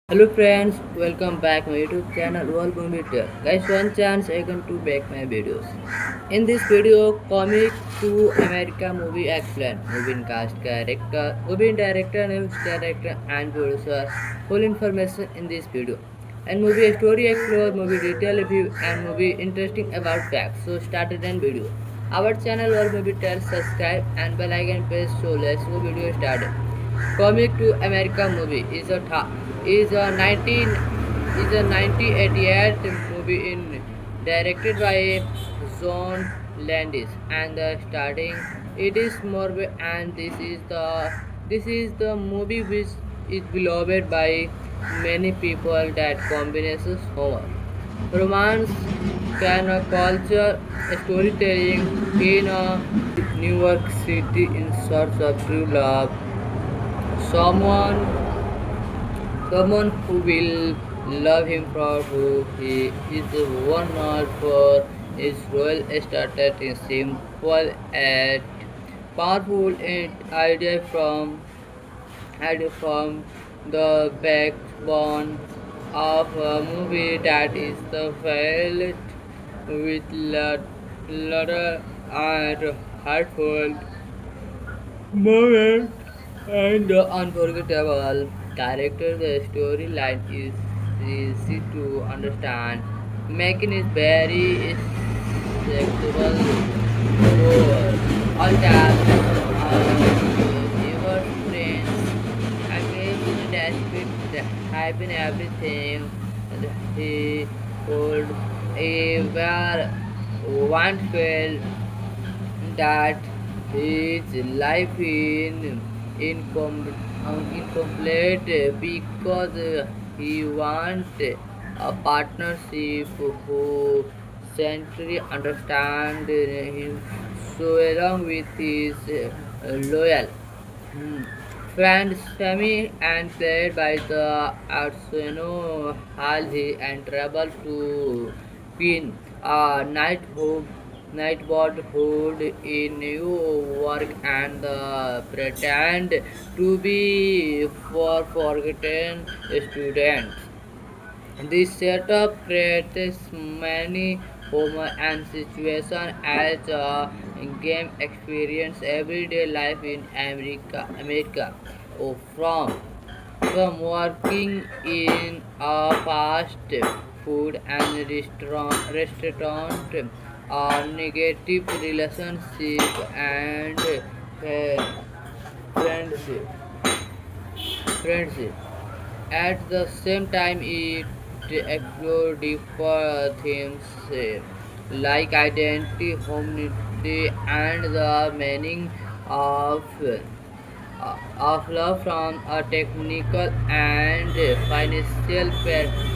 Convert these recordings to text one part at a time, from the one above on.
Hello friends, welcome back my YouTube channel World Movie Tale. Guys, one chance again to back my videos. In this video, comic to America movie excellent. Movie cast character, movie director, news director and producer. Full information in this video. And movie story explore, movie detail review and movie interesting about facts. So started and video. Our channel World Movie Tale subscribe and bell icon press so let's go video started. Comic to America movie is a 1988 movie in directed by John Landis and the starting it is Morbe and this is the movie which is beloved by many people that combines humor, romance, can a culture, storytelling in a New York City in search of true love, someone someone who will love him for who he is, one not for his royal started in simple and powerful idea from the backbone of a movie that is the filled with laughter and heartfelt moment and the unforgettable character. The storyline is easy to understand, making it very acceptable for all our friends. I mean, that happen everything that he could ever once felt that his life incomplete because he wants a partnership who centrally understand him so along with his loyal friend Sammy and played by the Arsenio Hall and traveled to Queen, a neighborhood in New York and pretend to be for forgotten students. This setup creates many humor and situations as a game experience everyday life in America. Oh, from working in a fast food and restaurant, a negative relationship and friendship. friendship. At the same time, it explores deeper themes like identity, humanity, and the meaning of love from a technical and financial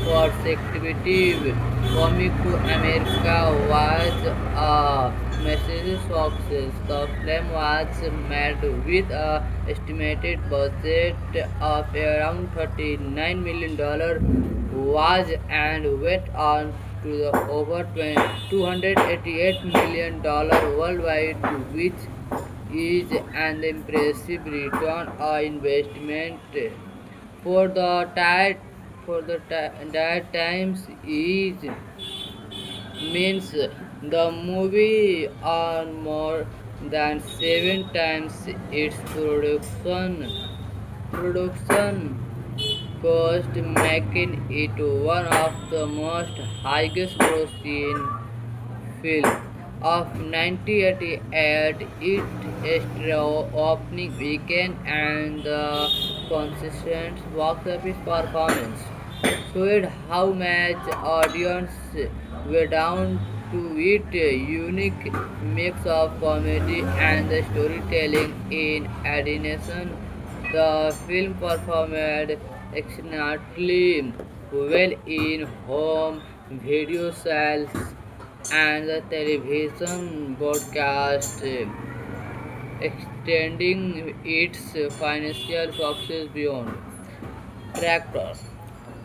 perspective. Comic to America was a massive success. The film was made with a estimated budget of around $39 million was and went on to the over $288 million worldwide, which is an impressive return on investment for the tide that times is means the movie earned more than seven times its production cost, making it one of the most highest grossing film of 1988. Its opening weekend and the consistent box office performance showed how much audience were down to it. Unique mix of comedy and the storytelling. In addition, the film performed excellently well in home video sales and the television broadcast, extending its financial success beyond tractors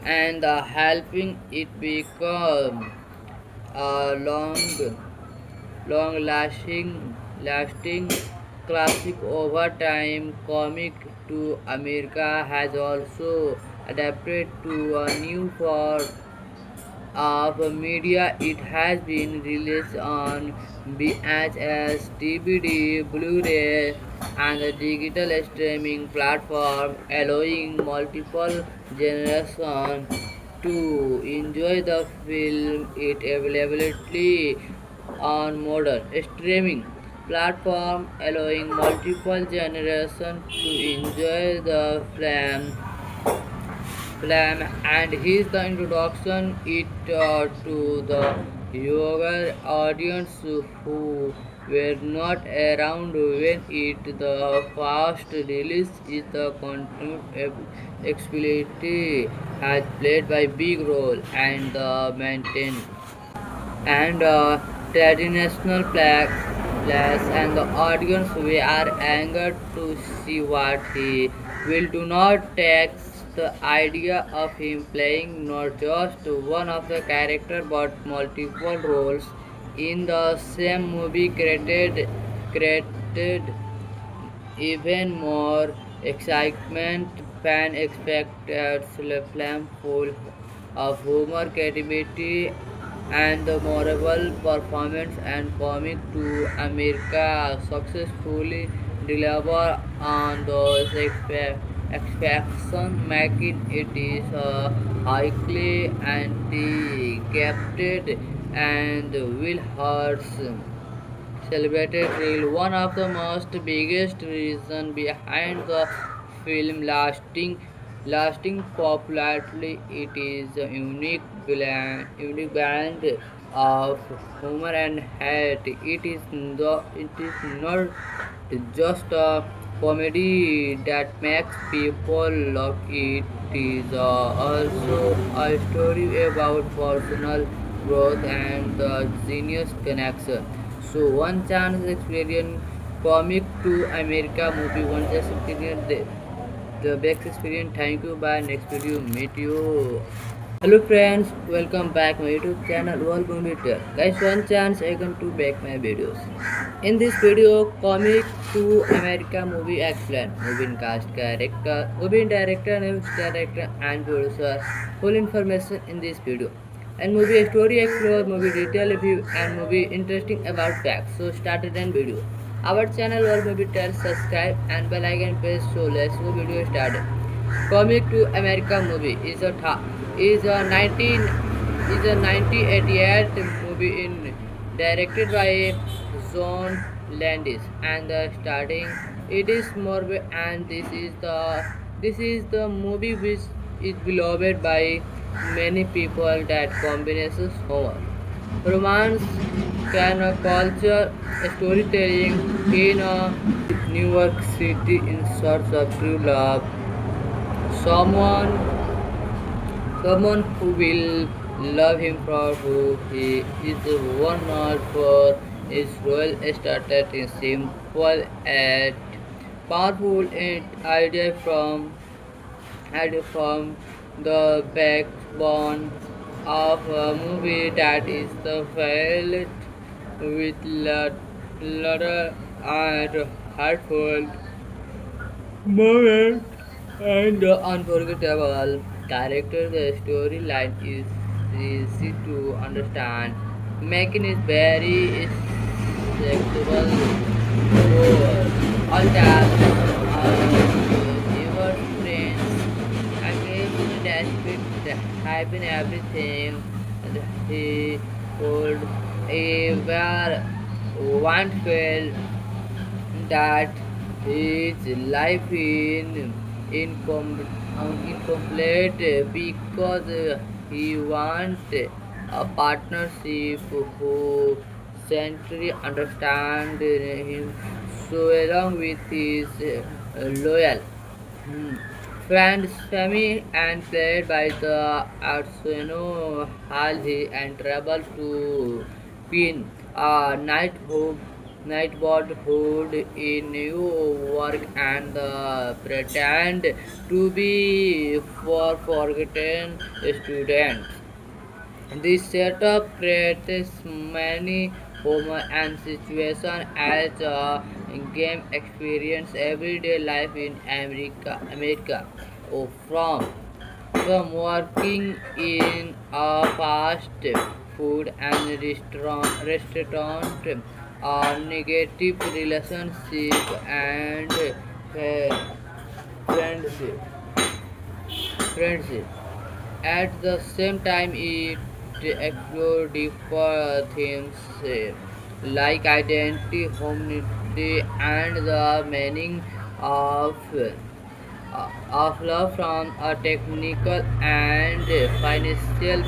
and helping it become a long lasting classic over time. Comic to America has also adapted to a new form of media. It has been released on VHS, DVD, Blu-ray, and a digital streaming platform, allowing multiple generations to enjoy the film. It availability on modern streaming platform, allowing multiple generations to enjoy the film, and here's the introduction it to the younger audience who were not around when it the first release is the content accessibility has played by big role and the maintain and traditional plays and the audience we are angered to see what he will do not take the idea of him playing not just one of the character but multiple roles in the same movie created even more excitement. Fans expected a film full of humor, creativity, and the memorable performance and comic to America successfully deliver on those expectations, making it is highly anticipated and will hurt celebrated reel. One of the most biggest reason behind the film lasting popularity it is a unique blend of humor and hate. It is not just a comedy that makes people laugh. It is also a story about personal growth and the genius connection. So one chance experience comic to America movie one just experience the best experience. Thank you. Bye. Next video meet you. Hello friends, welcome back my YouTube channel World Movie Tale. Guys, one chance I can to back my videos. In this video, comic to America movie explain. Movie cast character, movie director, news director and producer. Full information in this video. And movie story explore, movie detail review and movie interesting about facts. So started and video. Our channel World Movie Tale, subscribe and bell icon press. So let's go video started. Comic to America movie is a 1988 movie in directed by John Landis and the starting it is Morbe and this is the movie which is beloved by many people that combines humor, romance, can culture, storytelling in a New York City in search of true love. Someone someone who will love him for who he is, one not for his role started in simple and powerful idea from the backbone of a movie that is the filled with laughter and heartfelt moment and the unforgettable character. The storyline is easy to understand, making it very acceptable for all tasks of your friends. Engagement aspect having everything that he would ever want felt that his life incomplete because he wants a partnership who centrally understand him so along with his loyal friends, family and played by the Arsenio Halsey and travel to Queen, neighborhood in New York and pretend to be for forgotten students. This setup creates many humor and situation as a game experience everyday life in America. Oh, from from working in a fast food and restaurant, a negative relationship and friendship. friendship. At the same time, it explores deeper themes like identity, humanity, and the meaning of love from a technical and financial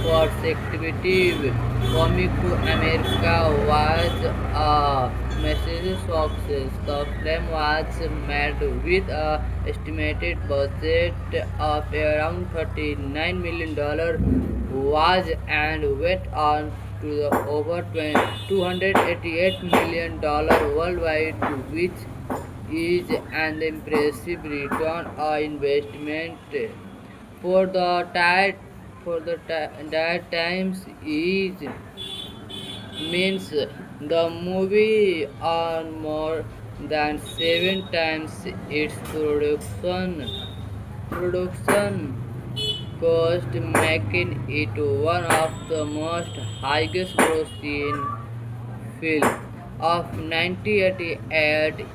perspective. Coming to America was a massive success. The film was made with a estimated budget of around $39 million was and went on to the over $288 million worldwide, which is an impressive return on investment for the tide that times is means the movie earned more than seven times its production cost, making it one of the most highest grossing film of 1988.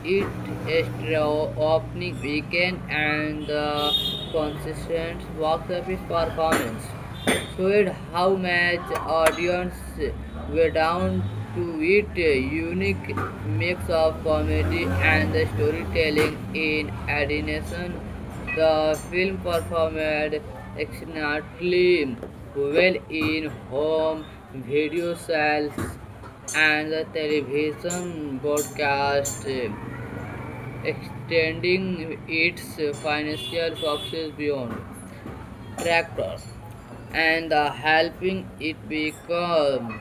Its opening weekend and the consistent box office performance showed how much audience were down to it. Unique mix of comedy and storytelling. In addition, the film performed excellently well in home video sales and the television broadcast, extending its financial success beyond tractor and helping it become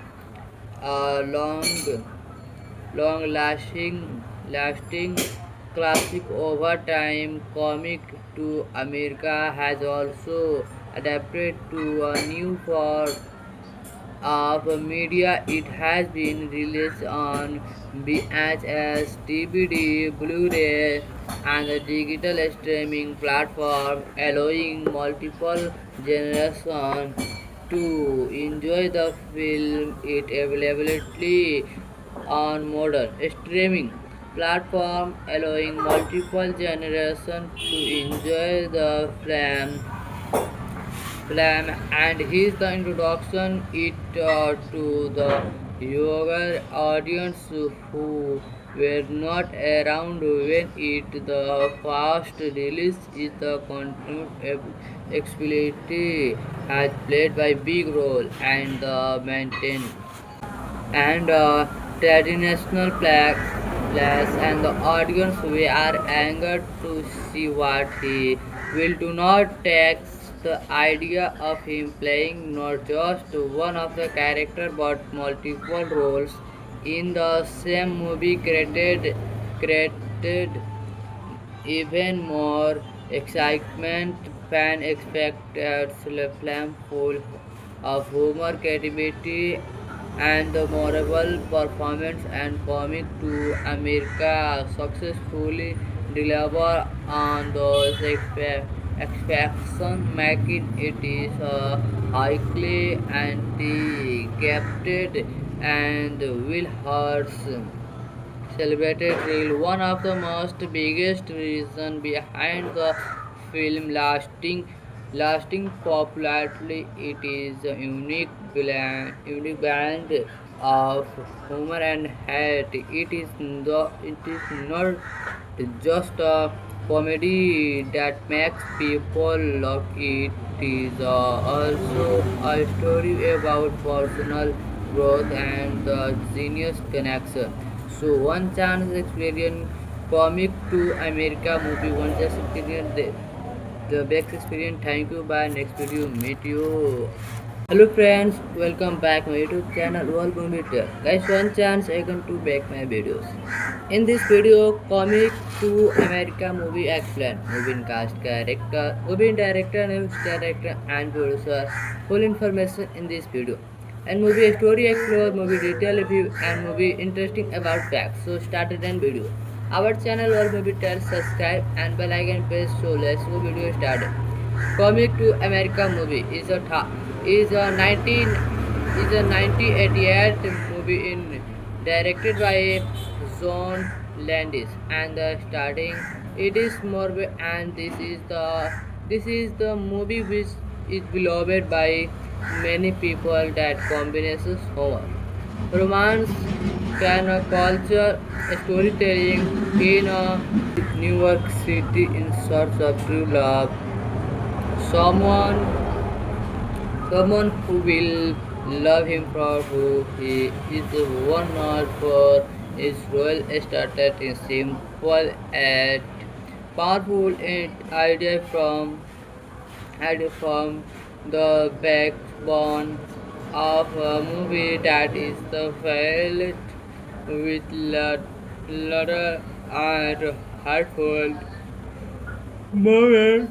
a lasting classic over time. Comic to America has also adapted to a new form of media. It has been released on VHS, DVD, Blu-ray, and a digital streaming platform, allowing multiple generations to enjoy the film. It availability on modern streaming platform, allowing multiple generations to enjoy the film, and his the introduction it to the younger audience who were not around when it the first release is the continued accessibility has played by big role and the maintain and traditional place and the audience we are angered to see what he will do not take the idea of him playing not just one of the character but multiple roles in the same movie created even more excitement. Fan expected film full of humor, creativity, and the memorable performance, and Comic to America successfully deliver on those expectations, making it is a highly anticipated and will hurt celebrated reel. One of the most biggest reason behind the film lasting popularity, it is a unique blend of humor and hate. It is not just a comedy that makes people laugh. It is also a story about personal growth and the genius connection. So one chance experience comic to America movie, one just experience the best experience. Thank you. Bye. Next video meet you. Hello friends, welcome back my YouTube channel World Movie Tale. Guys, one chance I can to back my videos. In this video, comic to America movie explain. Movie cast character, movie director, news director and producer. Full information in this video. And movie story explore, movie detail review and movie interesting about facts. So started and video. Our channel World Movie Tale, subscribe and bell icon press so let's go video started. Comic to America movie is a 1988 movie directed by John Landis and starting it is Morbe, and this is the movie which is beloved by many people that combines humor, romance, can culture, storytelling in a New York City in search of true love. Someone who will love him for who he is, one not for his role started in simple and powerful idea from the backbone of a movie that is the filled with laughter and heartful moment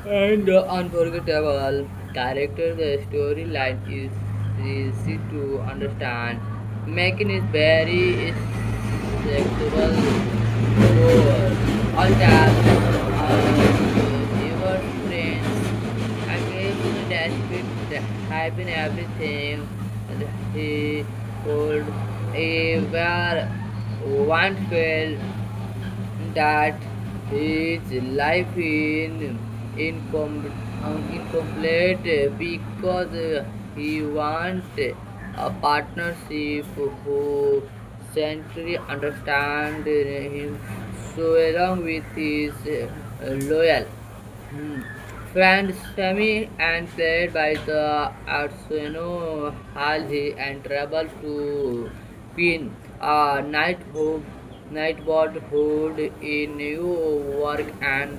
and the unforgettable character. The storyline is easy to understand, making it very acceptable for all tasks, even friends. I gave that script having everything that he could ever once felt that his life incomplete because he wants a partnership who centrally understand him so along with his loyal friend Sammy and played by the Arsenio Halley and traveled to Queen, a neighborhood in New York and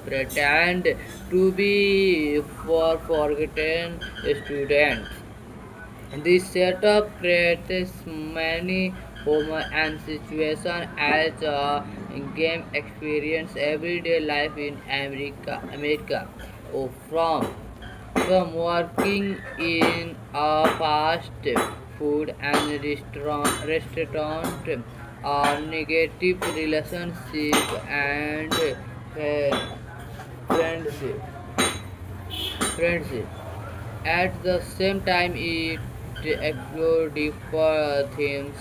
pretend to be for forgotten students. This setup creates many humor and situations as a game experience everyday life in America. From working in a fast food and restaurant, a negative relationship and friendship. friendship. At the same time, it explores deeper themes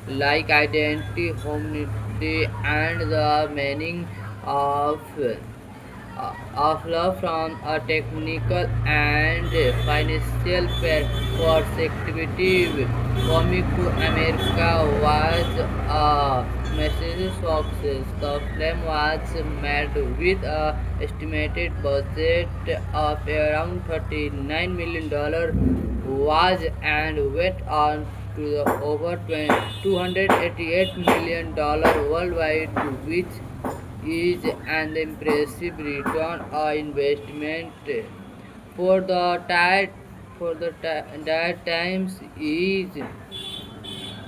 like identity, humanity, and the meaning of love from a technical and financial perspective. Comic to America was a massive success. The film was made with a estimated budget of around $39 million was and went on to the over $288 million worldwide, which is an impressive return on investment for the tide that times is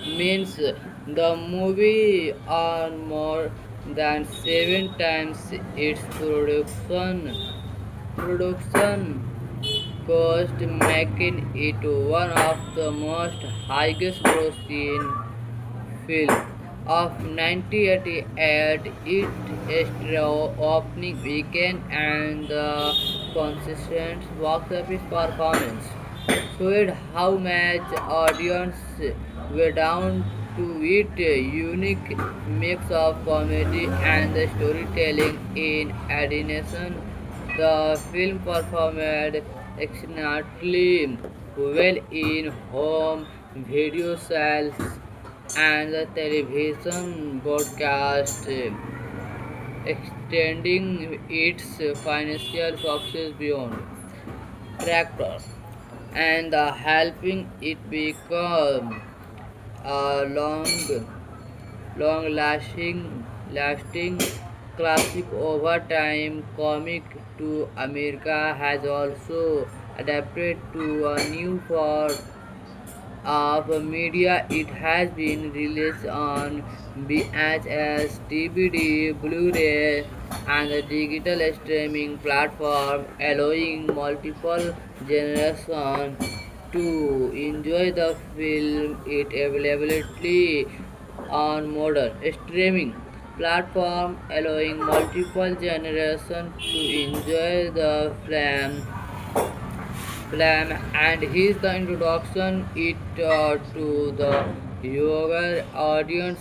means the movie earned more than seven times its production cost, making it one of the most highest grossing film of 1988. Its opening weekend and the consistent box office performance showed how much audience were down to its unique mix of comedy and storytelling. In addition, the film performed exceptionally well in home video sales and the television broadcast, extending its financial success beyond tractor and helping it become a lasting classic over time. Comic to America has also adapted to a new form of media. It has been released on VHS, DVD, Blu-ray, and a digital streaming platform, allowing multiple generations to enjoy the film. It availability on modern streaming platform, allowing multiple generations to enjoy the film, and here's the introduction it to the younger audience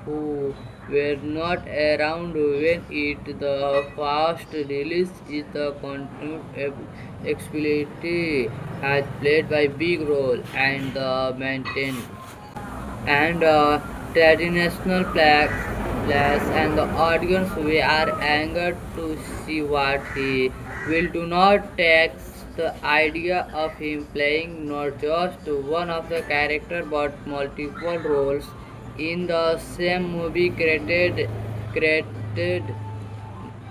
who were not around when it the first release is the continued accessibility has played by big role and the maintain and traditional plays and the audience we are angered to see what he will do not take the idea of him playing not just one of the character but multiple roles in the same movie created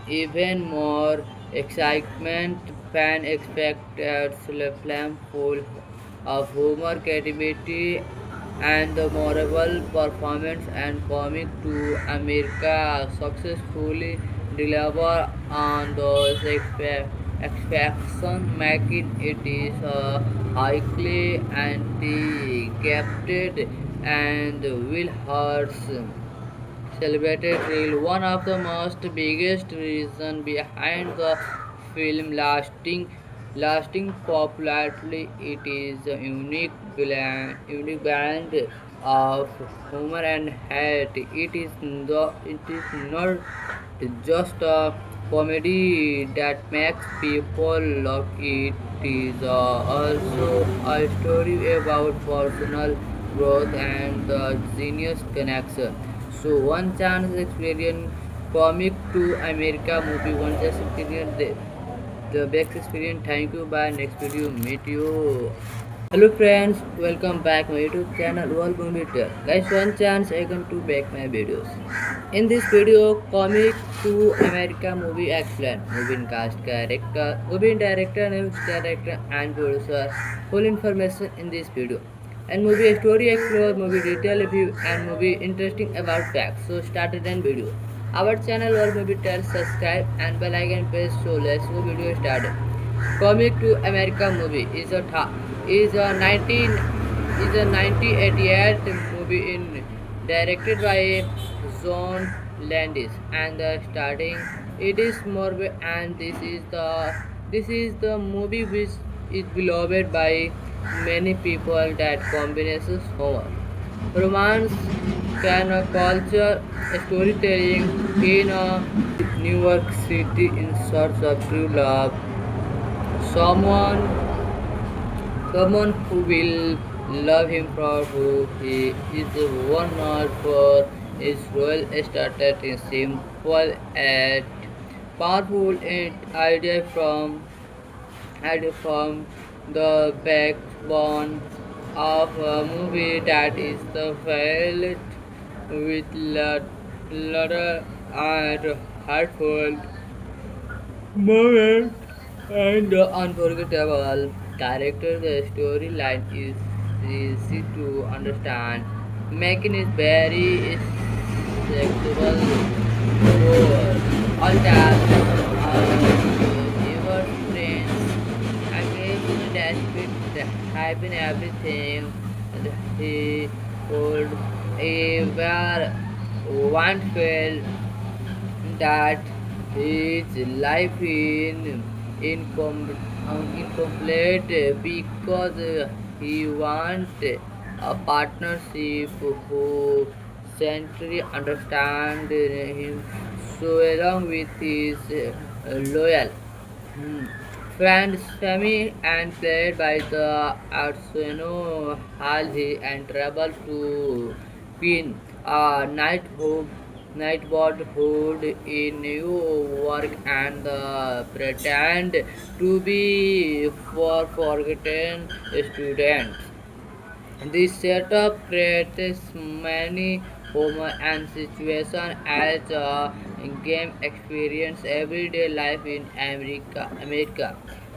even more excitement. Fan expected a film full of humor, creativity, and the memorable performance and comic to America successfully deliver on those expectations, making it is highly anticipated and will hurt celebrated role. One of the most biggest reason behind the film lasting popularity it is a unique blend of humor and hate. It is not just a comedy that makes people laugh. It is also a story about personal growth and the genius connection. So one chance experience comic to America movie one chance experience the best experience. Thank you. Bye. Next video meet you. Hello friends, welcome back my YouTube channel World Movie Tale. Guys, one chance I can to back my videos. In this video, comic to America movie excellent. Movie cast character, movie director, news director and producer. Full information in this video. And movie story explore, movie detail review and movie interesting about facts. So started and video. Our channel World Movie Tale subscribe and bell icon press so let's go video started. Comic to America movie is a 1988 movie in directed by John Landis and the starting it is Morbe and this is the movie which is beloved by many people that combines humor, romance, can a culture, storytelling in a New York City in search of true love. Someone, someone who will love him for who he is, one not for his role started in simple and powerful idea from the backbone of a movie that is the filled with laughter and heartfelt moment and the unforgettable character. The storyline is easy to understand, making it very accessible for all tasks or your friends. Again, that with having everything that he could ever once felt that his life incomplete because he wants a partnership who centrally understand him so along with his loyal friends, family, and played by the Arsenio Hall and travel to Queen, neighborhood in New York, and pretend to be for forgotten students. This setup creates many humor and situation as a game experience everyday life in America.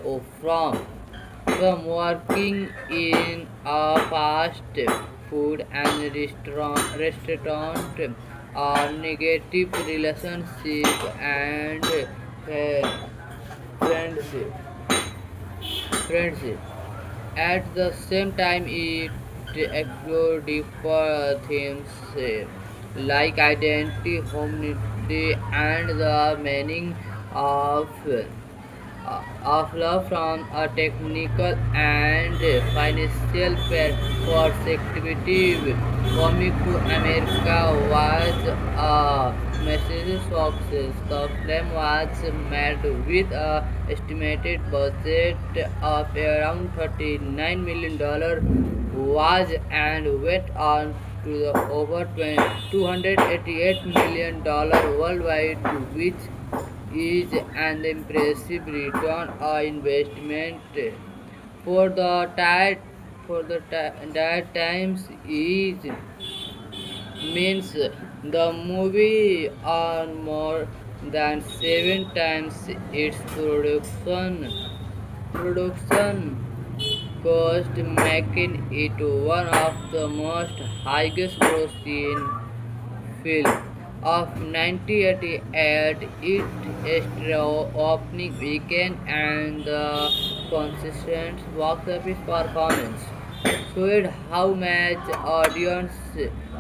Oh, from working in a fast food and restaurant, negative relationship and friendship. friendship. At the same time, it explores deeper themes like identity, humanity, and the meaning of love from a technical and financial perspective. Coming to America was a massive success. The film was made with a estimated budget of around $39 million was and went on to the over $288 million worldwide, which is an impressive return on investment for the tide that times is means the movie earned more than seven times its production cost, making it one of the most highest grossing film of 1988. Its opening weekend and the consistent box office performance showed how much audience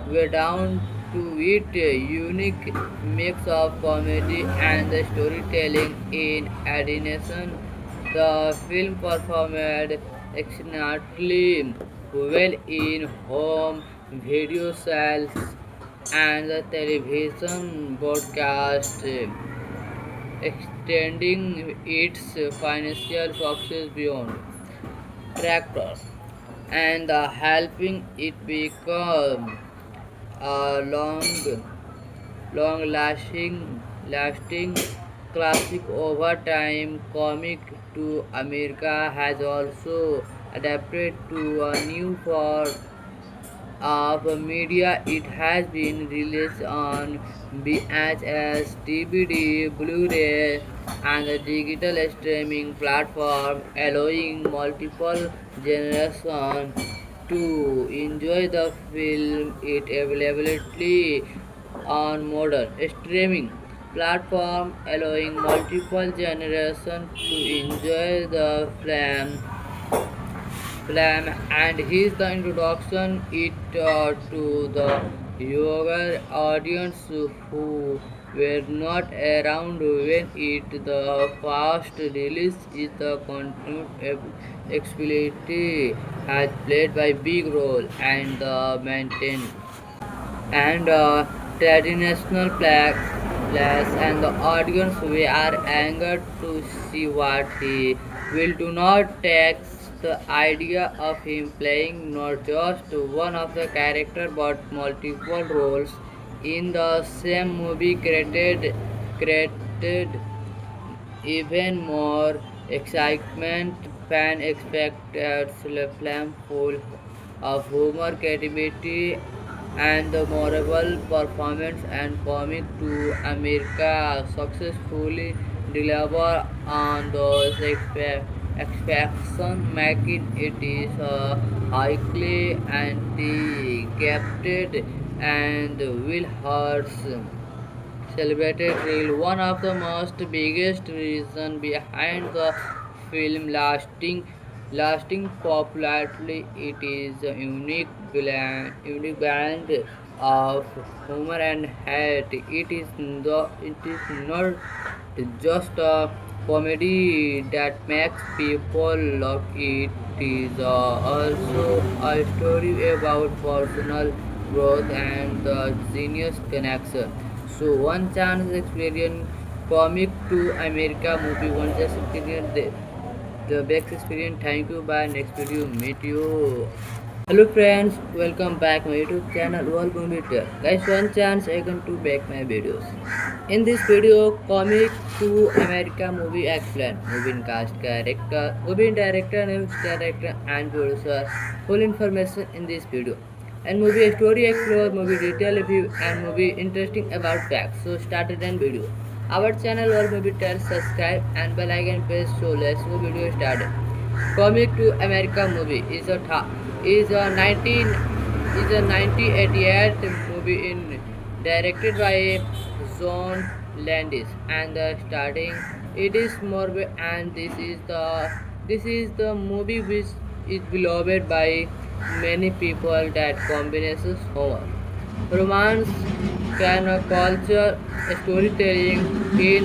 were down to its unique mix of comedy and the storytelling. In addition, the film performed excellently well in home video sales and the television broadcast, extending its financial success beyond tractors and helping it become a lasting classic over time. Comic to America has also adapted to a new form of media. It has been released on VHS, DVD, Blu-ray, and a digital streaming platform, allowing multiple generations to enjoy the film. It availability on modern streaming platform, allowing multiple generations to enjoy the film, and here's the introduction it to the younger audience who were not around when it the first release is the continued accessibility has played by big role and the maintain and traditional place and the audience we are angered to see what he will do not take the idea of him playing not just one of the character but multiple roles in the same movie created even more excitement. Fans expected a film full of humor, creativity, and the memorable performance, and Comic to America successfully deliver on those expectations, making it is a highly anticipated and will hurt celebrated reel. One of the most biggest reason behind the film lasting popularity it is a unique blend of humor and hate. It is not just a comedy that makes people laugh. It is also a story about personal growth and the genius connection. So one chance experience comic to America movie one just experience the best experience. Thank you. Bye. Next video meet you. Hello friends, welcome back my YouTube channel World Movie Tale. Guys, one chance again to back my videos. In this video, comic to America movie explain. Movie cast character, movie director, news director and producer. Full information in this video. And movie story explore, movie detail review and movie interesting about facts. So started and video. Our channel World Movie Tale, subscribe and bell icon press. So let's go video started. Comic to America movie is a 1988 movie in directed by John Landis and starting it is Morbe, and this is the movie which is beloved by many people that combines horror, romance can culture storytelling in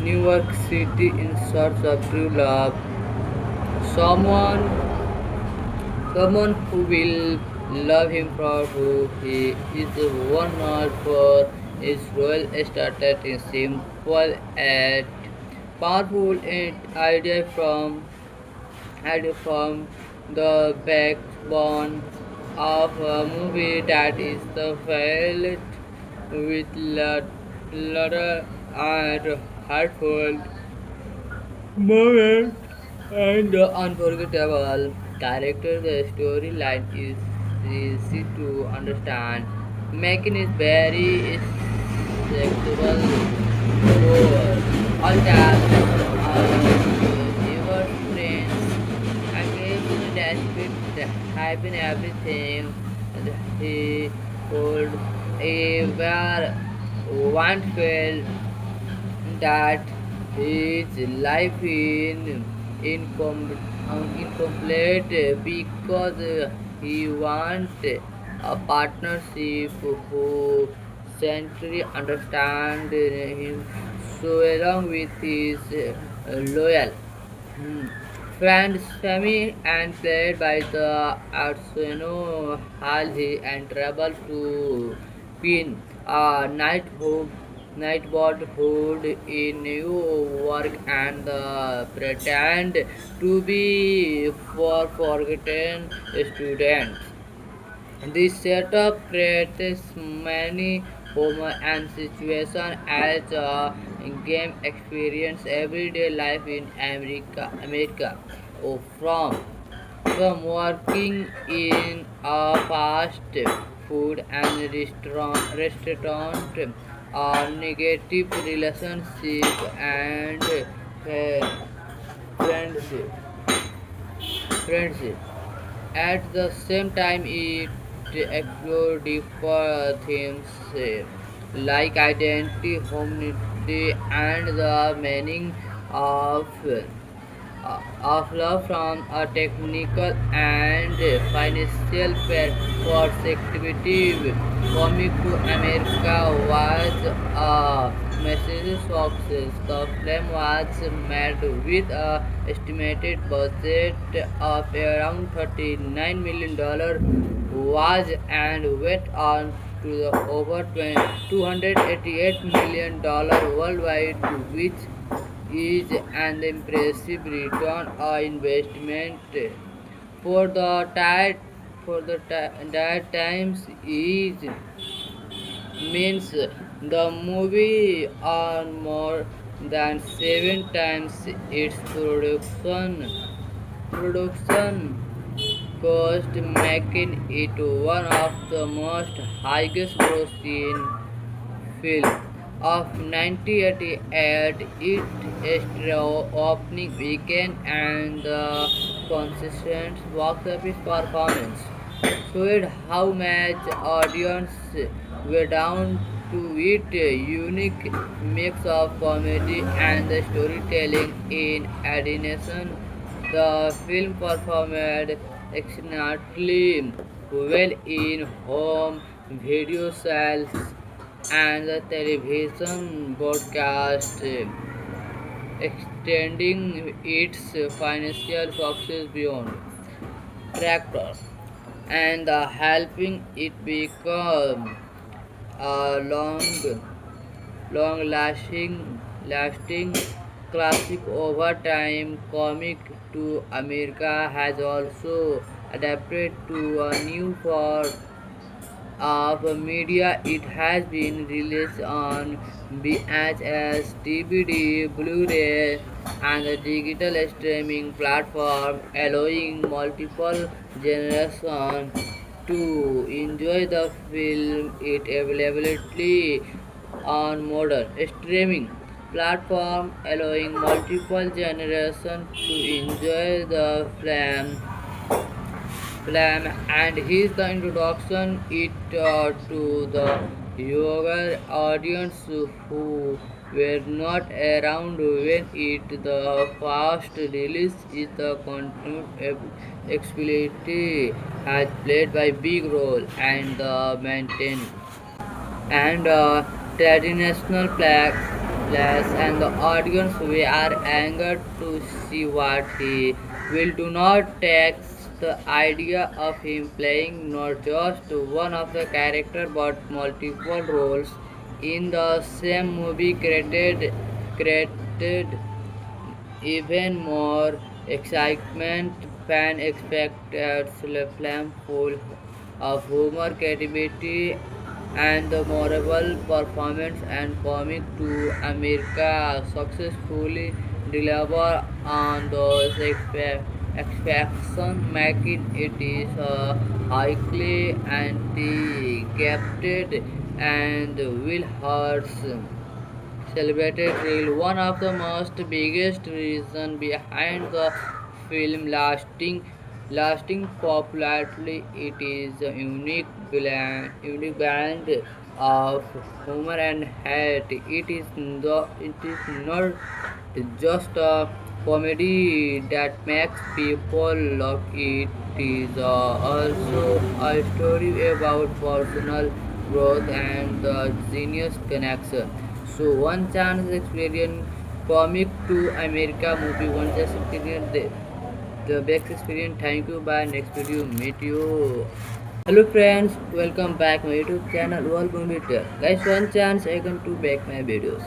New York City in search of true love. Someone Someone who will love him for who he is, one not for his role started in simple and powerful idea from the backbone of a movie that is the filled with laughter and heartfelt moment and the unforgettable character. The storyline is easy to understand, making it very accessible for all tasks, all neighbors, friends. Occasionally, despite having everything he could ever want, felt that his life incomplete because he wants a partnership who centrally understand him so along with his loyal friend Sammy and played by the Arsenio Halsey and traveled to Queen, nightboardhood in New York and pretend to be for forgotten students. This setup creates many humor and situation as a game experience everyday life in America. Oh, from working in a fast food and restaurant, negative relationship and friendship. friendship. At the same time, it explores deeper themes like identity, humanity, and the meaning of love from a technical and financial perspective. Coming to America was a massive success. The film was made with a estimated budget of around $39 million was and went on to the over $288 million worldwide, which is an impressive return on investment for the tide that times is means the movie earned more than seven times its production cost, making it one of the most highest grossing film of 1988. Its opening weekend and the consistent box office performance showed how much audience were down to it. Unique mix of comedy and the storytelling. In addition, the film performed excellently well in home video sales and the television broadcast, extending its financial success beyond tractor and helping it become a lasting classic over time. Comic to America has also adapted to a new form of media. It has been released on VHS, DVD, Blu-ray, and a digital streaming platform, allowing multiple generations to enjoy the film. It availability on modern streaming platform, allowing multiple generations to enjoy the film, and here's the introduction it to the younger audience who were not around when it the first release is the continued accessibility has played by big role and the maintain. and traditional place and the audience we are angered to see what he will do not take the idea of him playing not just one of the character but multiple roles in the same movie created even more excitement. Fan expected film full of humor, creativity, and the memorable performance and comic to America successfully deliver on those expectations, making it is highly anticipated and will hurt celebrated reel. One of the most biggest reason behind the film lasting popularity it is a unique blend of humor and hate. It is not just a comedy that makes people laugh. It is also a story about personal growth and the genius connection. So one chance experience comic to America movie one chance experience the best experience. Thank you. Bye. Next video meet you. Hello friends, welcome back my YouTube channel World Movie Tale. Guys, one chance I can to back my videos.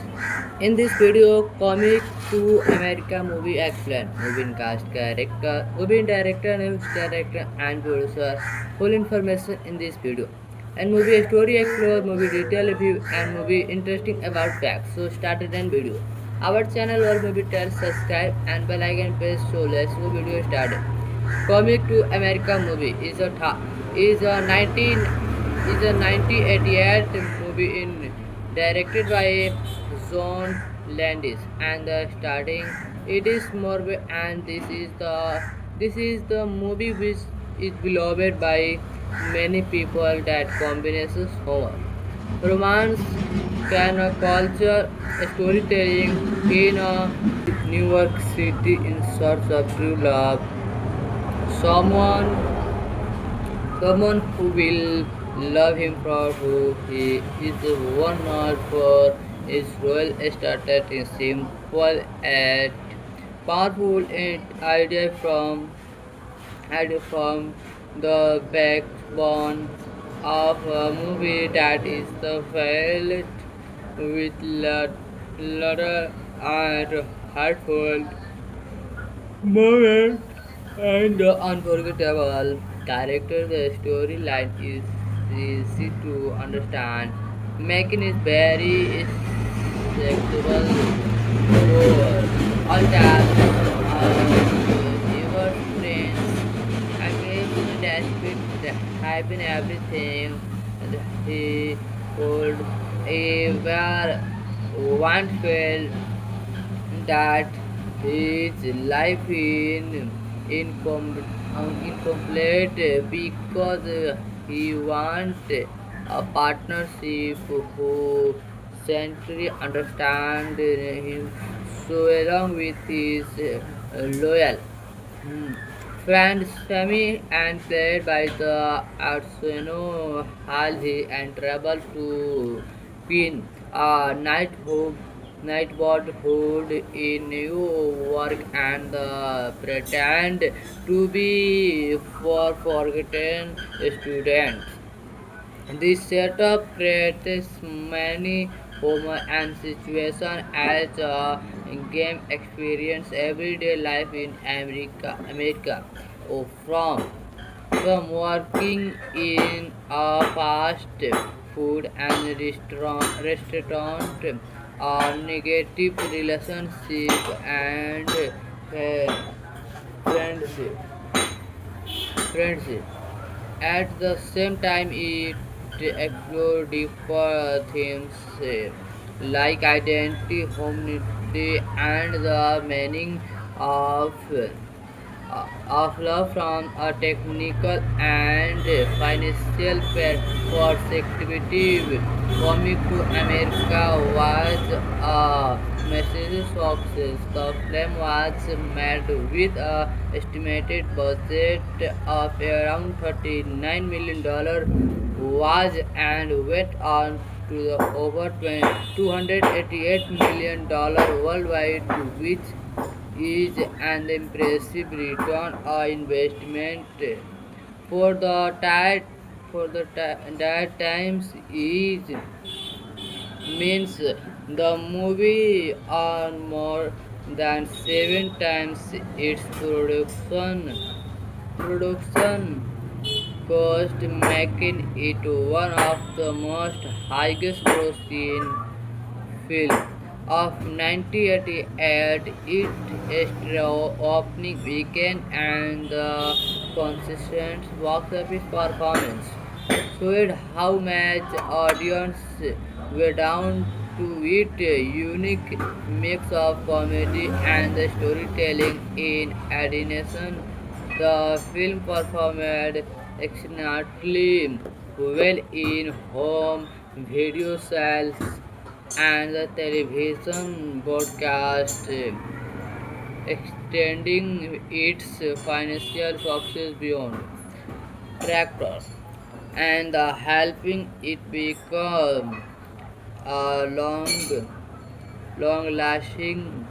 In this video, comic to America movie explain. Movie cast character, movie director, news director and producer. Full information in this video. And movie story explore, movie detail review and movie interesting about facts. So started and video. Our channel World Movie Tale, subscribe and bell icon press so let's go video started. Comic to America movie is a 1988 movie in directed by John Landis and the starting it is Morbe and this is the movie which is beloved by many people that combines horror, romance, can a culture, storytelling in a New York City in search of true love. Someone someone who will love him for who he is, one not for his role started in simple and powerful idea from the backbone of a movie that is the filled with laughter and heartful moment and the unforgettable character. The storyline is easy to understand, making it very acceptable for all your friends. I gave him that happen everything that he could ever once felt that his life incomplete because he wants a partnership who centrally understand him so along with his loyal friends Sammy and played by the Arsenio Halley and travel to Queen, neighborhood in New York and pretend to be for forgotten students. This setup creates many humor and situation as a game experience everyday life in America. Oh, from working in a fast food and restaurant negative relationship and friendship. friendship. At the same time, it explores deeper themes like identity, humanity, and the meaning of love from a technical and financial perspective. Coming to America was a massive success. The film was made with a estimated budget of around $39 million was and went on to the over 288 million dollar worldwide, which is an impressive return on investment for the tide that times is means the movie earned more than seven times its production cost, making it one of the most highest grossing film of 1988. Its opening weekend and the consistent box office performance showed how much audience were down to its unique mix of comedy and storytelling. In addition, the film performed excellently well in home video sales and the television broadcast, extending its financial success beyond tractor and helping it become a long lasting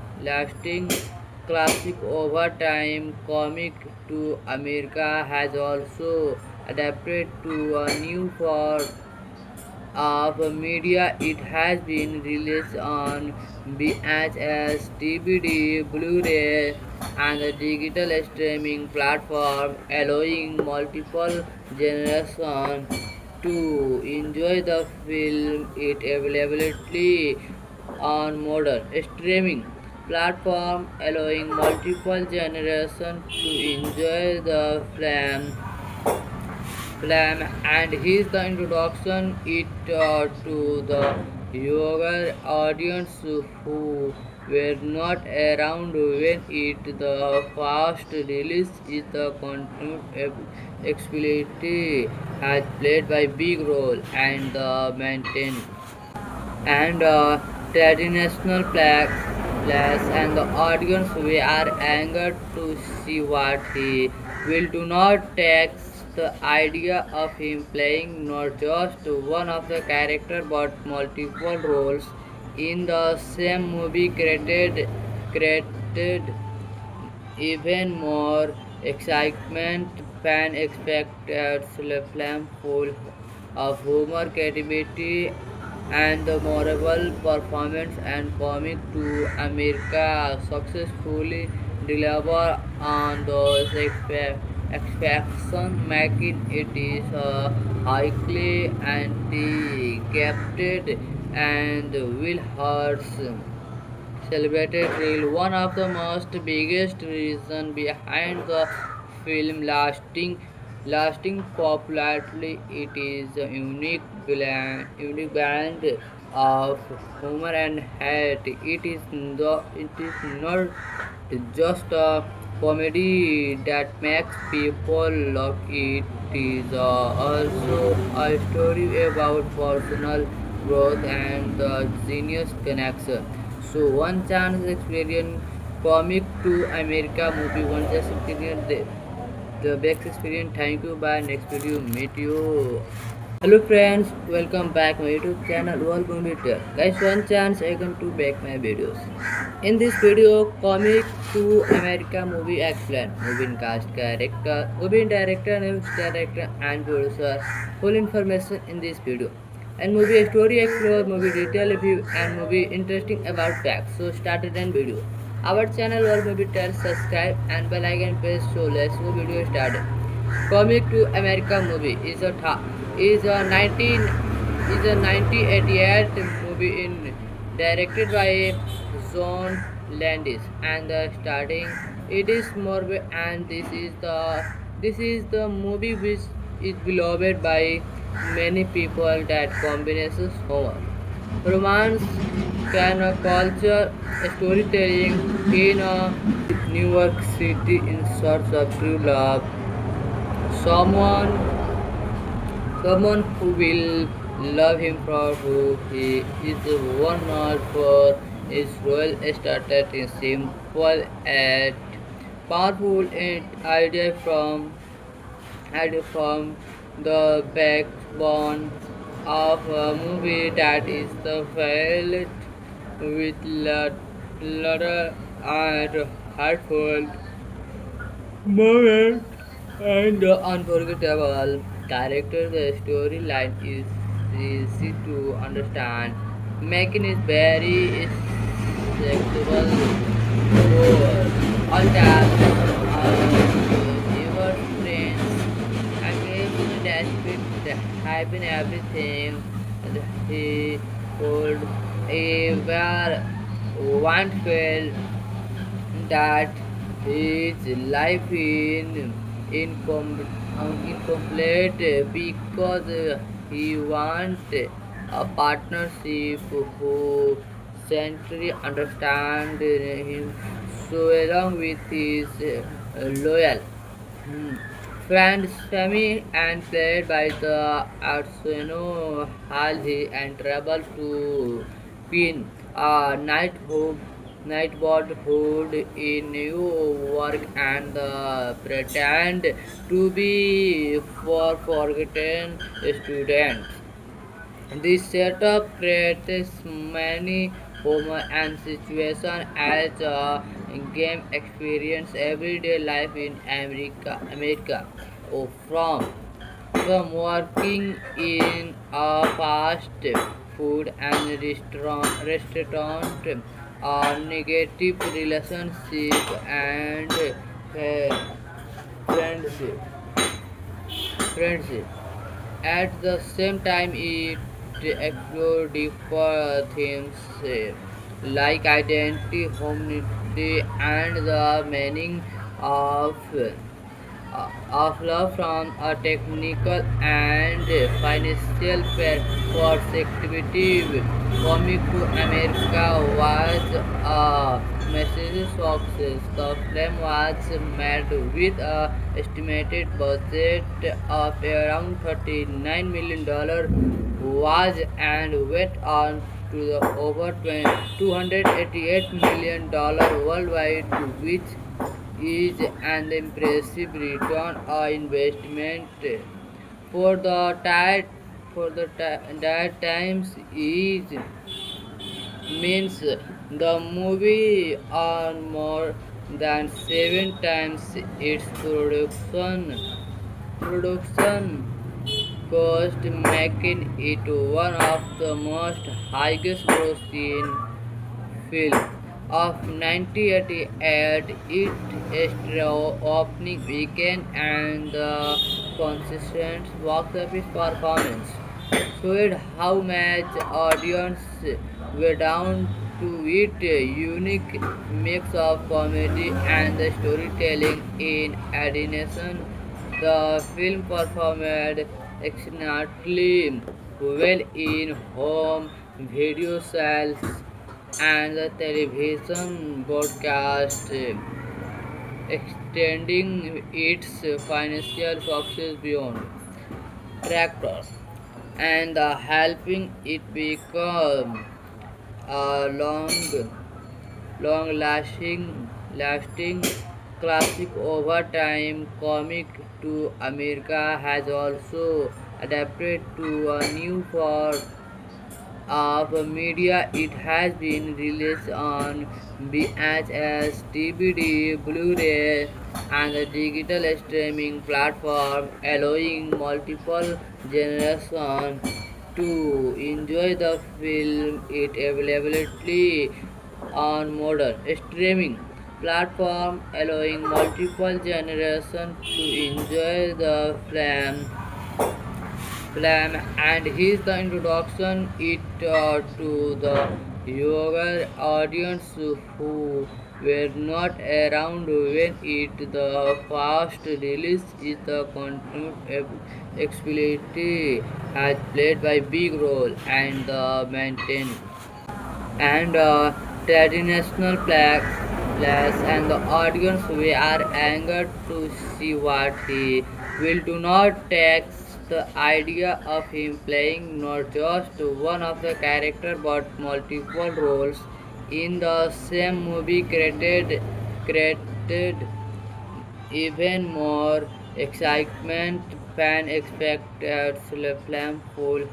classic over time. Comic to America has also adapted to a new form of media. It has been released on VHS, DVD, Blu-ray, and a digital streaming platform, allowing multiple generations to enjoy the film. It availability on modern streaming platform, allowing multiple generations to enjoy the film, and his the introduction it to the younger audience who were not around when it the first release. Is the continued accessibility has played by big role and the maintain and traditional plays and the audience we are angered to see what he will do. Not takes the idea of him playing not just one of the character but multiple roles in the same movie created even more excitement. Fan expected film full of humor, creativity, and the memorable performance. And Comic to America successfully deliver on those expectations, making it is a highly anticipated and will hurt celebrated role. One of the most biggest reason behind the film lasting popularity, it is a unique blend of humor and hate. It is not just a comedy that makes people laugh. It is also a story about personal growth and the genius connection. So one chance experience Comic to America movie, one chance experience the best experience. Thank you. Bye. Next video meet you. Hello friends, welcome back my YouTube channel World Movie Tale. Guys, one chance again to back my videos. In this video, Comic to America movie explain. Movie cast, character, movie director, news director and producer. Full information in this video. And movie story explore, movie detail review and movie interesting about facts. So started and video. Our channel World Movie Tale, subscribe and bell icon press. So let's go video started. Comic to America movie is a 1988 movie directed by John Landis and starting it is Morbe, and this is the movie which is beloved by many people that combines humor, romance, can culture, storytelling in a New York City in search of true love. Someone someone who will love him for who he is. One not for his role started in simple and powerful idea from the backbone of a movie that is the filled with laughter and heartfelt moment and unforgettable character. The storyline is easy to understand, making it very acceptable for all tasks of your friends. Again, despite having everything that he could ever want felt that his life incomplete because he wants a partnership who centrally understand him so along with his loyal friend Sammy and played by the Arsenio Hall and traveled to Queen, a neighborhood in New York and pretend to be for forgotten students. This setup creates many humor and situations as a game experience everyday life in America. Oh, from working in a fast food and restaurant, a negative relationship and friendship. friendship. At the same time, it explored deeper themes like identity, humanity, and the meaning of love from a technical and financial perspective. Comic to America was a massive success. The film was made with a estimated budget of around $39 million was and went on to the over $288 million worldwide, which is an impressive return on investment for the tide that times is means the movie earned more than seven times its production cost, making it one of the most highest grossing film of 1988. Its opening weekend and the consistent box office performance showed how much audience were down to its unique mix of comedy and the storytelling. In addition, the film performed excellently well in home video sales and the television broadcast, extending its financial success beyond tractors and helping it become a lasting classic over time. Comic to America has also adapted to a new form of media. It has been released on VHS, DVD, Blu-ray, and a digital streaming platform, allowing multiple generations to enjoy the film. It availability on modern streaming platform, allowing multiple generations to enjoy the film, and here's the introduction it to the younger audience who were not around when it the first release is the continued accessibility has played by big role and the maintain and traditional place and the audience we are angered to see what he will do not take the idea of him playing not just one of the character but multiple roles in the same movie created even more excitement. Fan expected flammable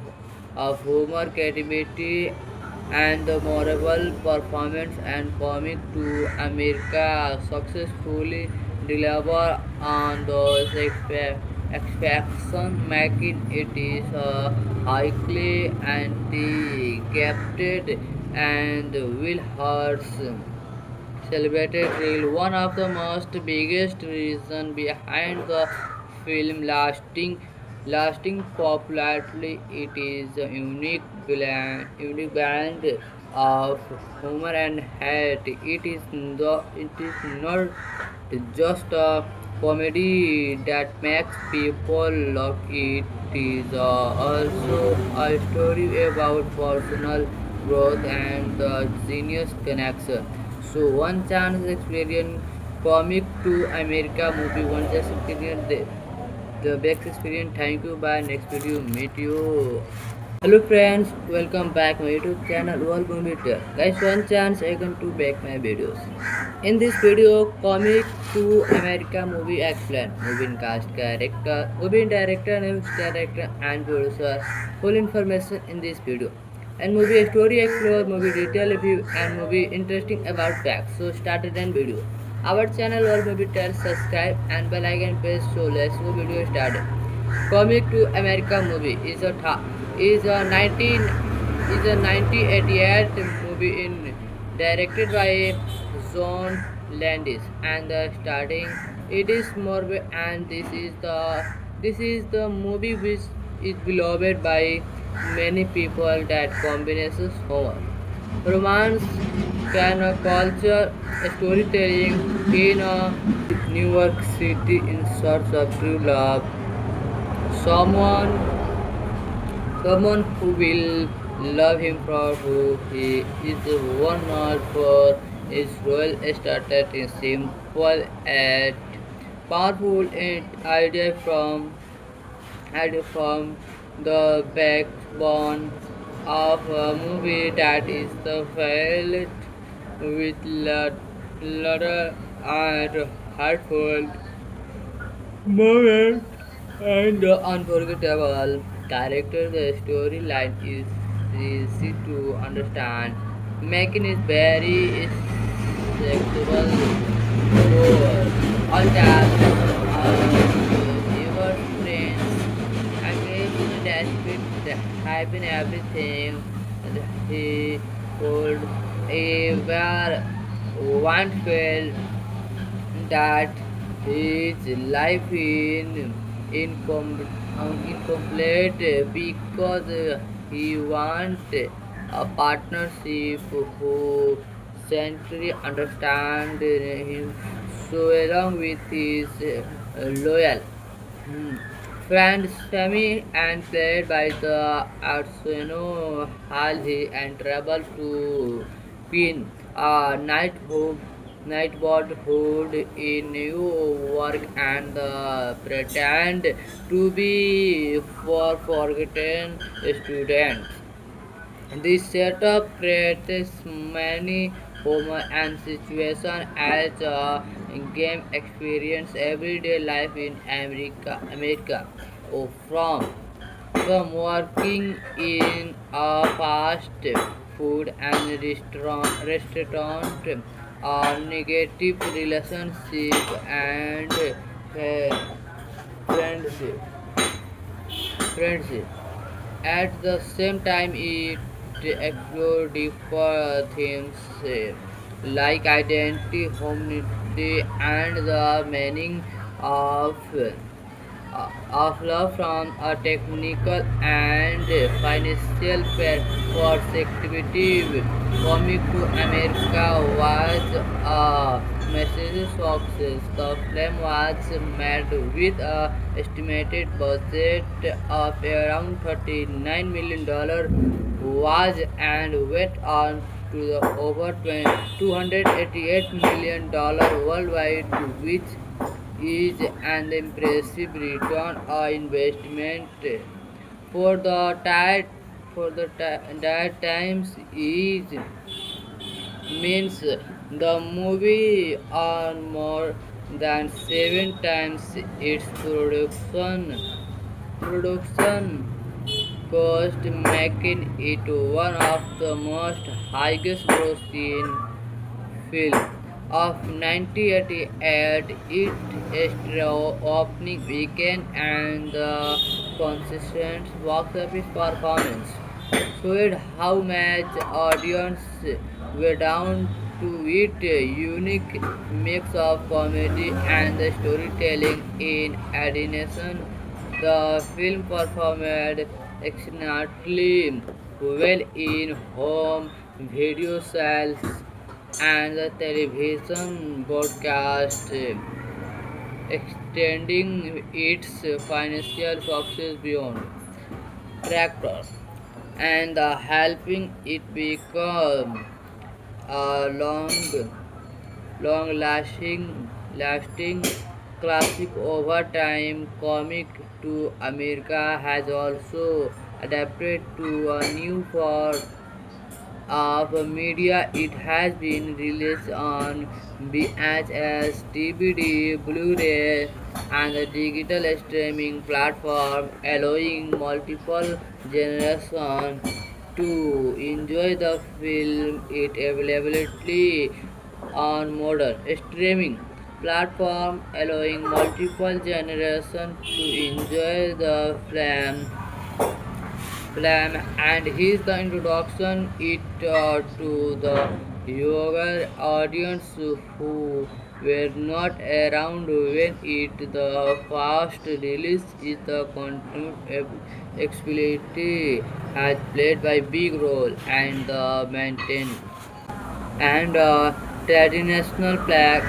of humor, creativity, and the memorable performance and comic to America successfully deliver on those expectations, making it is highly anticipated and will hurt celebrated reel. One of the most biggest reason behind the film lasting popularity it is a unique blend of humor and hate. It is not just a comedy that makes people laugh. It is also a story about personal growth and the genius connection. So one chance experience comic to America movie, one chance experience the best experience. Thank you. Bye. Next video meet you. Hello friends, welcome back my YouTube channel World Movie Tale. Guys, one chance again to back my videos. In this video, comic to America movie explain. Movie cast character, movie director, news director and producer. Full information in this video. And movie story explore, movie detail review and movie interesting about facts. So started and video. Our channel World Movie Tale, subscribe and bell icon press. So let's go video started. Comic to America movie is a 1988 movie directed by John Landis and the starting it is Morbe and this is the movie which is beloved by many people that combines humor, romance, can culture, storytelling in a New York City in search of true love. Someone someone who will love him for who he is, one not for his role started in simple and powerful idea from the backbone of a movie that is the filled with laughter and heartfelt moment and the unforgettable character. The storyline is easy to understand, making it very acceptable for all tasks of your friends. Again, despite having everything he could ever want, felt that his life incomplete because he wants a partnership who centrally understand him, so along with his loyal friend Sammy and played by the Arsenio Hall and travel to Queen, neighborhood in New York and pretend to be for forgotten students. This setup creates many humor and situation as a game experience everyday life in America. From working in a fast food and restaurant negative relationship and friendship. friendship. At the same time, it explores deeper themes like identity, humanity, and the meaning of love from a technical and financial perspective. Coming to America was a massive success. The film was made with a estimated budget of around $39 million was and went on to the over $288 million worldwide, which is an impressive return on investment for the that times is means the movie earned more than seven times its production cost, making it one of the most highest grossing film of 1988. Its opening weekend and the consistent box office performance showed how much audience were down to it. A unique mix of comedy and the storytelling. In addition, the film performed excellently well in home video sales and the television broadcast, extending its financial success beyond tractor and helping it become a lasting classic over time. Comic to America has also adapted to a new form of media. It has been released on VHS, DVD, Blu-ray, and a digital streaming platform, allowing multiple generations to enjoy the film. It availability on modern streaming platform, allowing multiple generations to enjoy the film, and here's the introduction it to the younger audience who were not around when it the first release. Is the content accessibility has played by big role and the maintain and traditional plays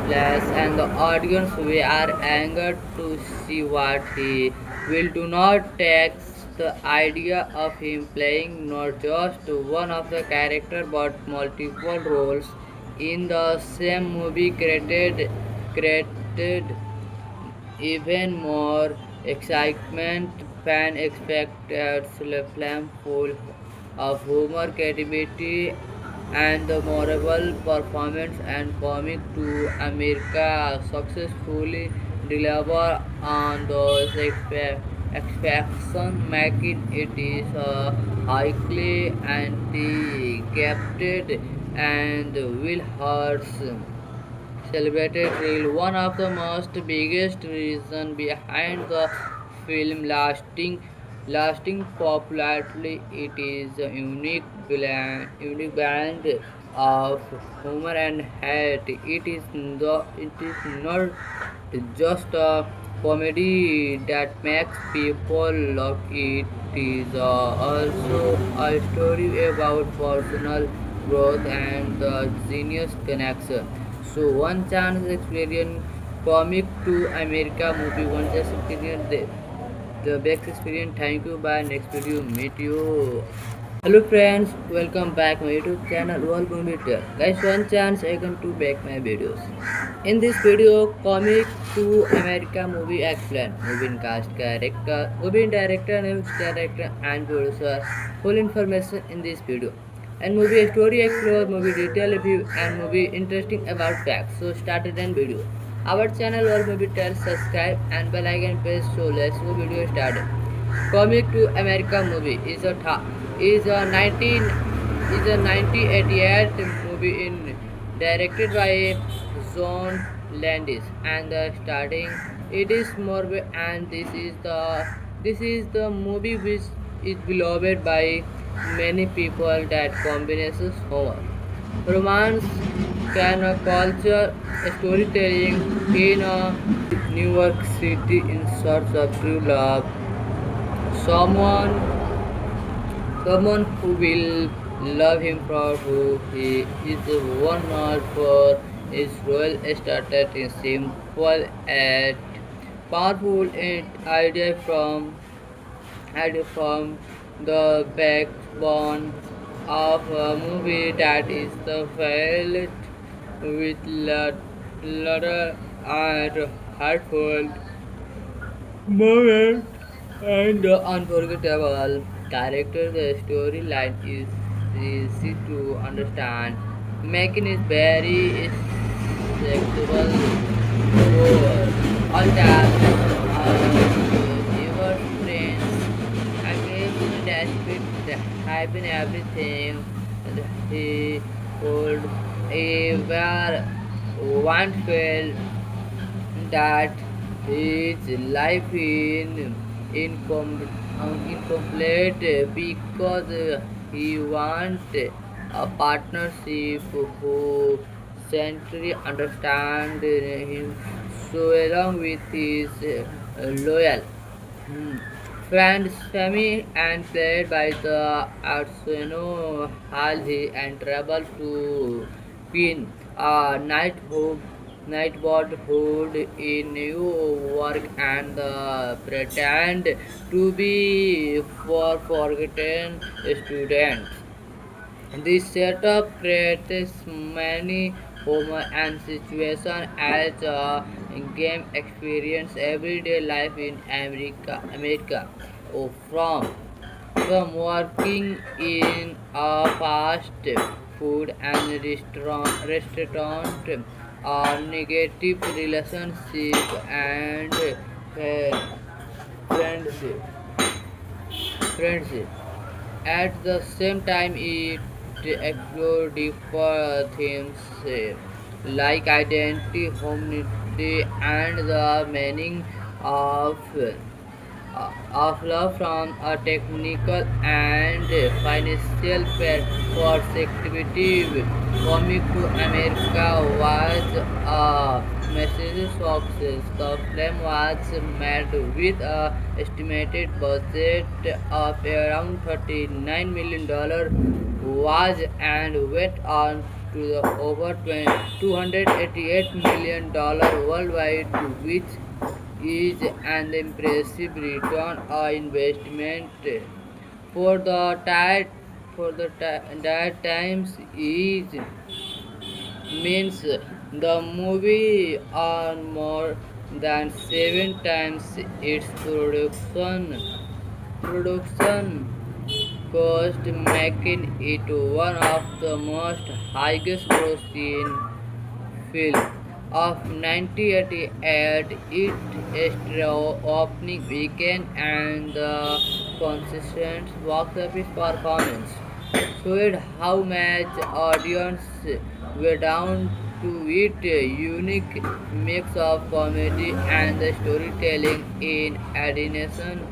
and the audience we are angered to see what he will do not take the idea of him playing not just one of the character but multiple roles in the same movie created even more excitement. Fan expected film full of humor, creativity, and the memorable performance. And Comic to America successfully deliver on those expectations, making it is highly anticipated and will hurt celebrated role. One of the most biggest reason behind the film lasting popularity, it is a unique blend of humor and hate. It is not just a comedy that makes people laugh. It is also a story about personal growth and the genius connection. So one chance experience comic to America movie, one chance experience the best experience. Thank you. Bye. Next video meet you. Hello friends, welcome back my YouTube channel World Movie Tale. Guys, one chance I can to back my videos. In this video, comic to America movie explain. Movie cast character, movie director, news director and producer. Full information in this video. And movie story explore, movie detail review and movie interesting about facts. So started and video. Our channel World Movie Tale, subscribe and bell icon press. So let's go video started. Comic to America movie is a 1988 movie directed by John Landis and starting it is Morbe, and this is the movie which is beloved by many people that combines humor, romance, can culture, storytelling in a New York City in search of true love. Someone Someone who will love him for who he is. One not for his role started in simple and powerful idea from the backbone of a movie that is the filled with laughter and heartfelt moment and the unforgettable character. The storyline is easy to understand, making it very acceptable for all tasks. Our viewers, friends, again happen everything he could ever once felt that his life incomplete because he wants a partnership who centrally understand him so along with his loyal friends Femi and played by the Arsenio Halhi and travel to Queen, nightboardhood in New York and pretend to be for forgotten students. This setup creates many humor and situations as a game experience everyday life in America. From working in a fast food and restaurant, a negative relationship and friendship. friendship. At the same time, it explores deeper themes like identity, humanity, and the meaning of of love from a technical and financial perspective. Coming to America was a massive success. The film was made with a estimated budget of around $39 million was and went on to the over $288 million worldwide, which is an impressive return on investment for the tide that times is means the movie on more than seven times its production cost, making it one of the most highest grossing film of 1988. Its opening weekend and the consistent box office performance showed how much audience were down to its unique mix of comedy and storytelling. In addition,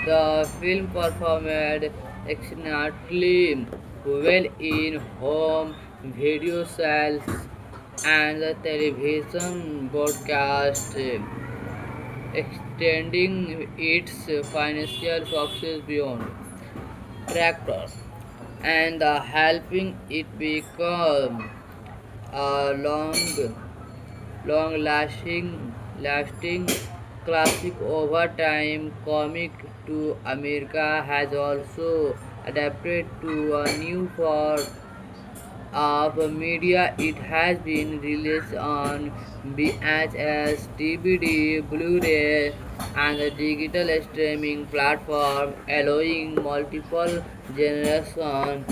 the film performed excellently well in home video sales and the television broadcast, extending its financial success beyond tractors and helping it become a lasting classic over time. Comic to America has also adapted to a new form of media. It has been released on VHS, DVD, Blu-ray, and a digital streaming platform, allowing multiple generations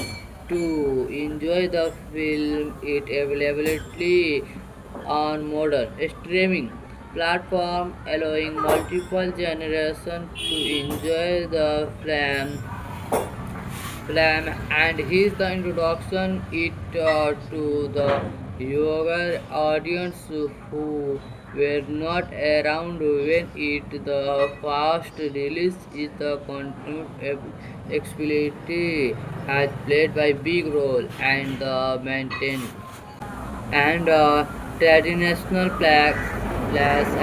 to enjoy the film. It availability on modern streaming platform, allowing multiple generations to enjoy the film and his the introduction it to the younger audience who were not around when it the first release is the continued accessibility has played by big role and the maintain and traditional plays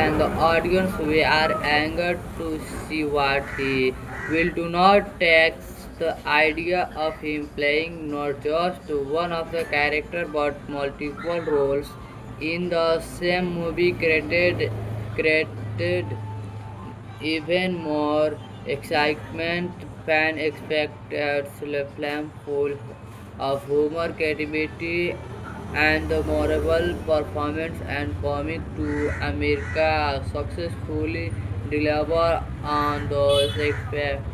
and the audience we are angered to see what he will do not take the idea of him playing not just one of the character but multiple roles in the same movie created even more excitement. Fan expected a film full of humor, creativity, and the memorable performance and comic to America successfully deliver on those expectations,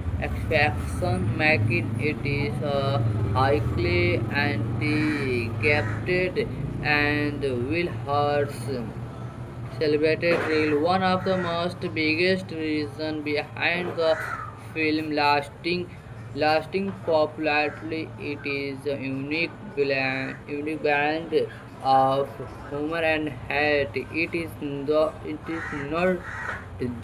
making it is a highly anticipated and will hurt celebrated reel. One of the most biggest reason behind the film lasting lasting popularity. It is a unique blend of humor and hate. It is not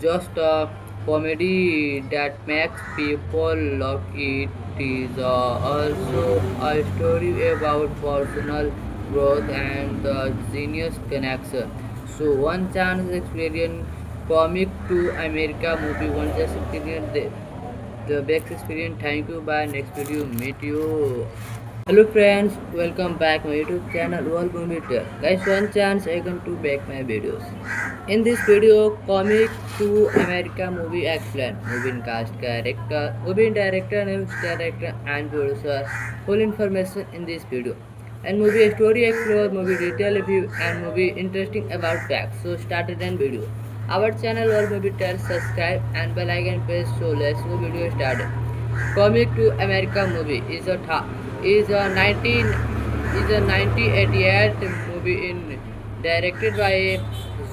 just a comedy that makes people laugh. It is also a story about personal growth and the genius connection. So one chance experience comic to America movie, one chance experience the best experience. Thank you. Bye. Next video meet you. Hello friends, welcome back my YouTube channel World Movie Tale. Guys, one chance again to back my videos. In this video, comic to America movie excellent. Movie cast character, movie director, news director and producer. Full information in this video. And movie story explore, movie detail review and movie interesting about facts. So started and video. Our channel World Movie Tale, subscribe and bell icon press. So let's go video started. Comic to America movie is a 1988 movie in directed by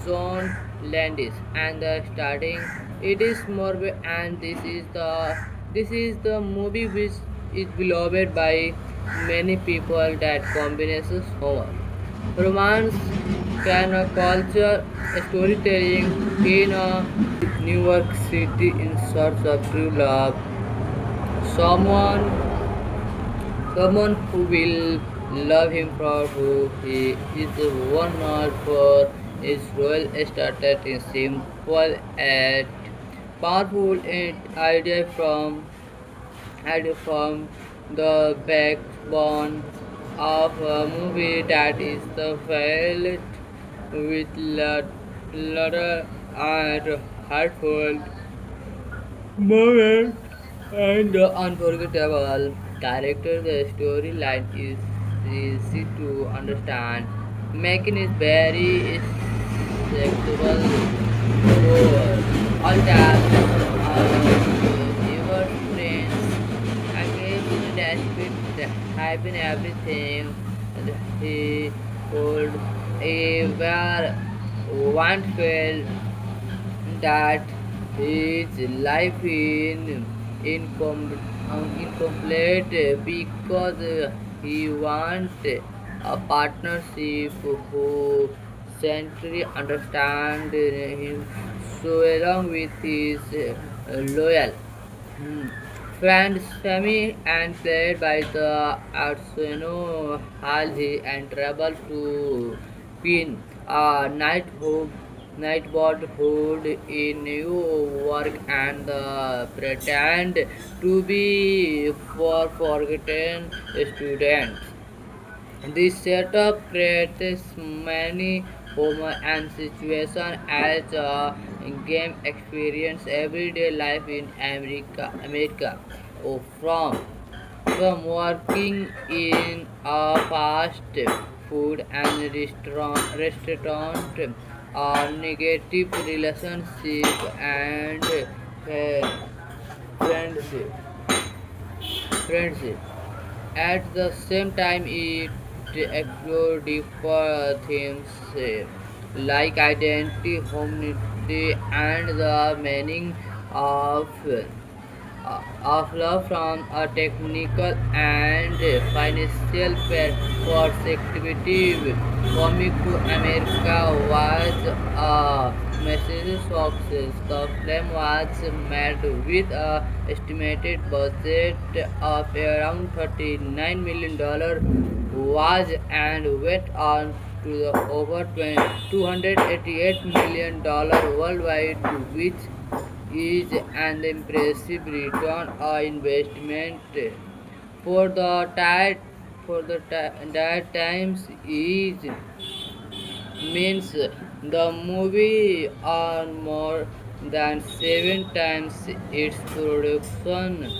John Landis and the starting it is Morbe and this is the movie which is beloved by many people that combines horror, romance, can a culture, storytelling in a New York City in search of true love. Someone Someone who will love him for who he is, one not for his role started in simple and powerful idea from the backbone of a movie that is the filled with laughter and heartfelt moment and the unforgettable character. The storyline is easy to understand, making it very acceptable for all tasks of your friends. Again, despite having everything that he could ever once felt that his life incomplete because he wants a partnership who centrally understand him. So along with his loyal friend Sammy and played by the Arsenio Hall, he and travel to Queen, a neighborhood in New York and pretend to be for forgotten students. This setup creates many humor and situation as a game experience everyday life in America. Oh, from working in a fast food and restaurant, negative relationship and friendship. friendship. At the same time, it explores deeper themes like identity, humanity, and the meaning of love from a technical and financial perspective. Comic to America was a massive success. The film was made with a estimated budget of around $39 million was and went on to the over $288 million worldwide, which is an impressive return on investment for the tide that times is means the movie earned more than seven times its production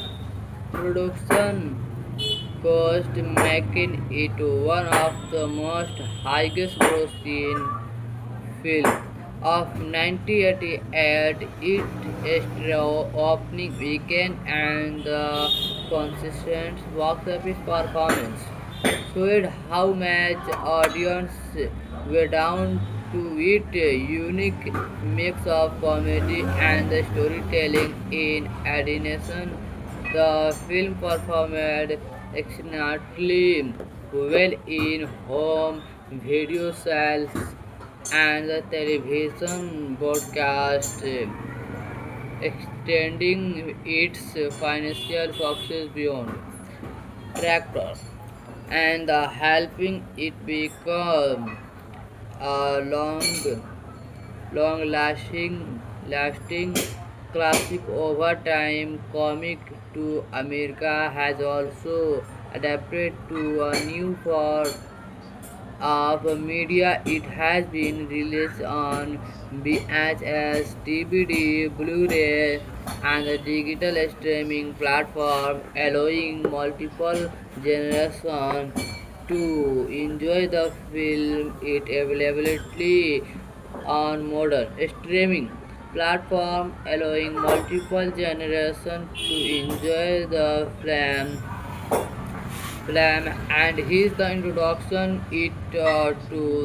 cost, making it one of the most highest grossing film of 1988. Its opening weekend and the consistent box office performance showed how much audience were down to it. A unique mix of comedy and the storytelling in addition The film performed exceptionally well in home video sales and the television broadcast, extending its financial success beyond tractor and helping it become a lasting classic over time. Comic to America has also adapted to a new form of media. It has been released on VHS, DVD, Blu-ray, and a digital streaming platform, allowing multiple generations to enjoy the film. It availability on modern streaming platform, allowing multiple generations to enjoy the film, and here's the introduction it to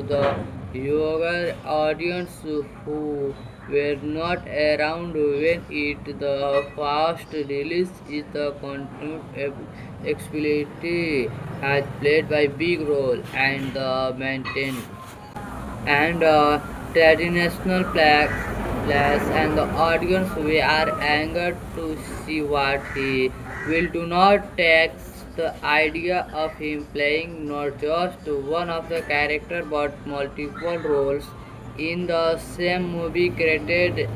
the younger audience who were not around when it the first release is the continued accessibility has played by big role and the maintain and traditional place and the audience we are angered to see what he will do not take the idea of him playing not just one of the character but multiple roles in the same movie created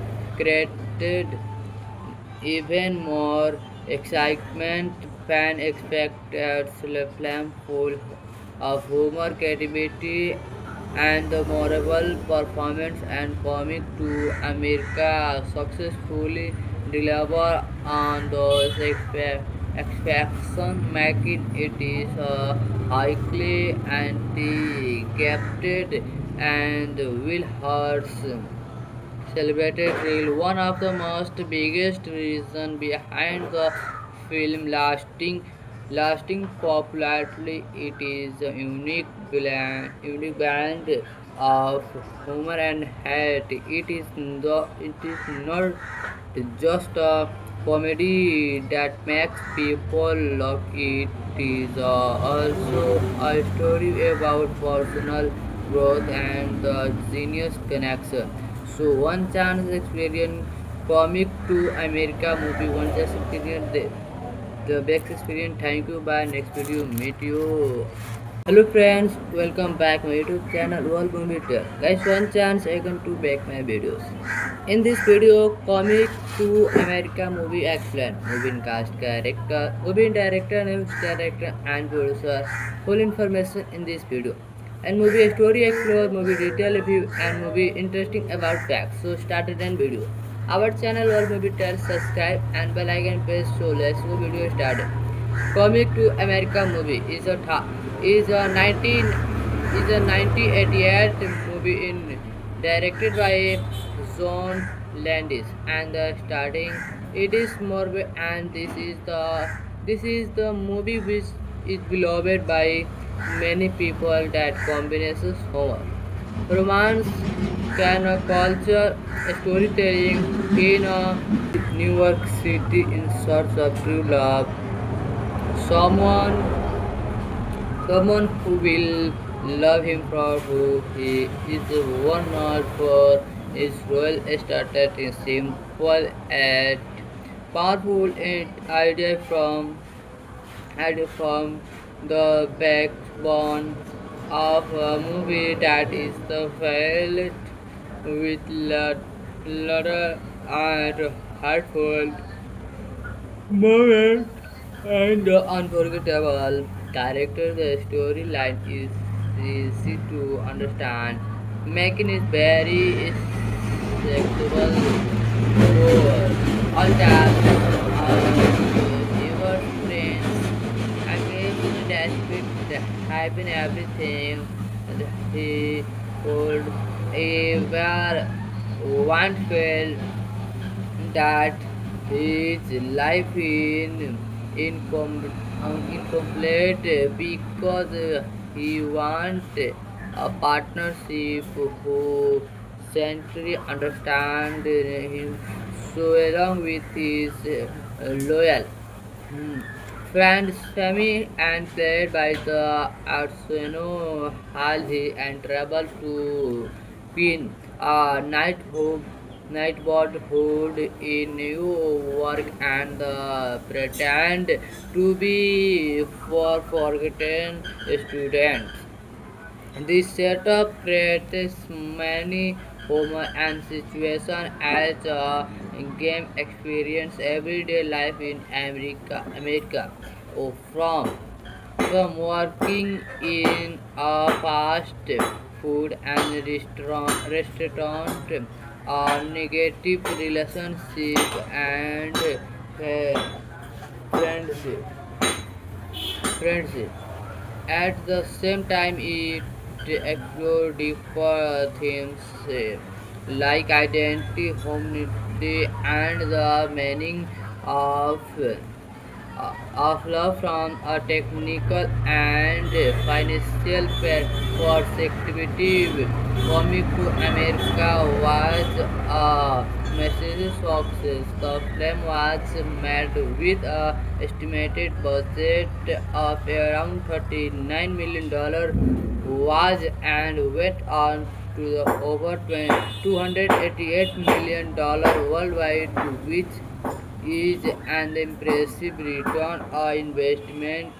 even more excitement. Fans expect a film full of humor, creativity, and the memorable performance, and Comic to America successfully deliver on those expectations, making it is highly anticipated and will hurt celebrated reel. One of the most biggest reason behind the film lasting popularity it is a unique blend of humor and hate. It is not just a comedy that makes people laugh. It is also a story about personal growth and the genius connection. So one chance experience comic to America movie one chance experience the best experience. Thank you. Bye. Next video meet you. Hello friends, welcome back my YouTube channel World Movie Tale. Guys, one chance I can to back my videos. In this video, comic to America movie explain. Movie cast character, movie director, news director and producer. Full information in this video. And movie story explore, movie detail review and movie interesting about facts. So started and video. Our channel World Movie Tale, subscribe and bell icon press. So let's go video started. Comic to America movie is a 1988 movie in directed by John Landis and starting it is Morbe and this is the movie which is beloved by many people that combines humor, romance, can culture, storytelling in a New York City in search of true love. Someone, someone who will love him for who he is, one not for his role started in simple and powerful idea from the backbone of a movie that is the filled with laughter and heartfelt moment and the unforgettable character. The storyline is easy to understand, making it very acceptable for all tasks of your friends. Again, despite having everything he could ever once felt that his life incomplete because he wants a partnership who centrally understand him so along with his loyal. Hmm. Friends, Femi and played by the Arsenio Halhi and travel to Queen, a nightboard in New York and pretend to be for forgotten students. This setup creates many humor and situation as a game experience everyday life in America. From working in a fast food and restaurant, negative relationship and friendship. friendship. At the same time, it explores deeper themes like identity, humanity, and the meaning of of love from a technical and financial perspective. Coming to America was a massive success. The film was made with a estimated budget of around $39 million was and went on to the over $288 million worldwide, which is an impressive return on investment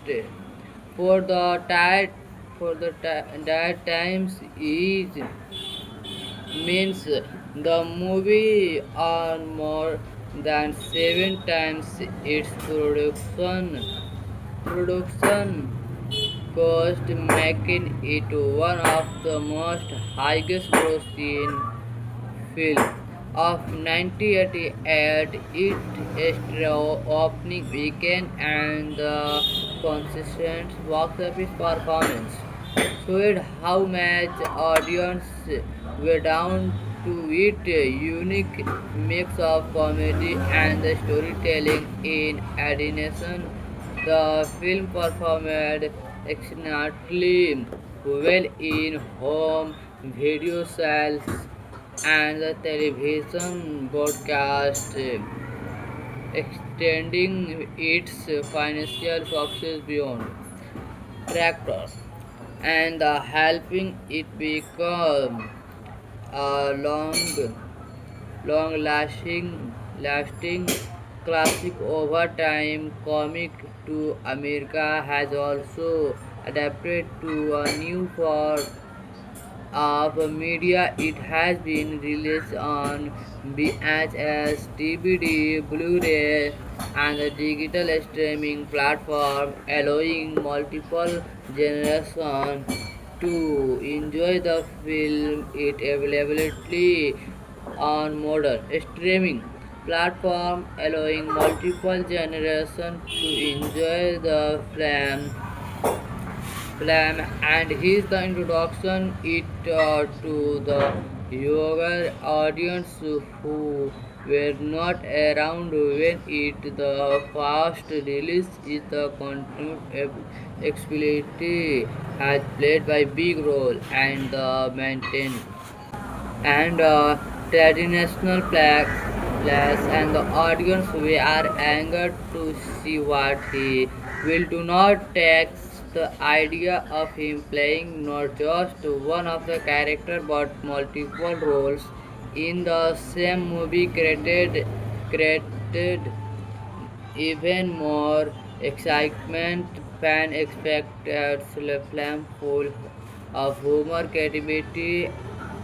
for the tide that times is means the movie earned more than seven times its production cost, making it one of the most highest grossing film of 1988. Its opening weekend and the consistent box office performance showed how much audience were down to it. A unique mix of comedy and storytelling. In addition, the film performed excellently well in home video sales and the television broadcast, extending its financial success beyond tractor and helping it become a lasting classic over time. Comic to America has also adapted to a new form of media. It has been released on VHS, DVD, Blu-ray, and a digital streaming platform, allowing multiple generations to enjoy the film. It availability on modern streaming platform, allowing multiple generations to enjoy the film, and here's the introduction it to the younger audience who were not around when it the first release is the continued accessibility has played by big role and the maintain and traditional plays and the audience we are angered to see what he will do not take the idea of him playing not just one of the character but multiple roles in the same movie created even more excitement. Fan expected film full of humor, creativity,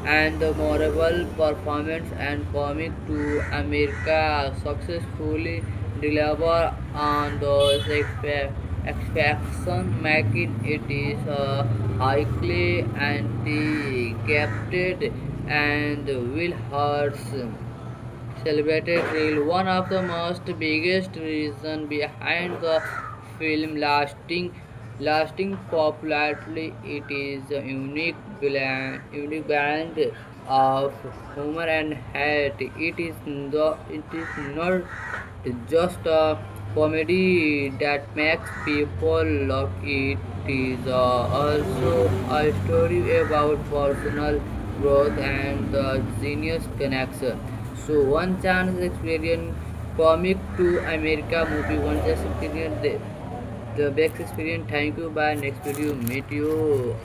and the memorable performance and comic to America successfully deliver on those expectations, making it is a highly anticipated and will hurt celebrated reel. One of the most biggest reason behind the film lasting popularity, it is a unique blend of humor and hate. It is not just a comedy that makes people laugh. It is also a story about personal growth and the genius connection. So one chance experience Comic to America movie one just experience the best experience. Thank you. Bye. Next video. Meet you.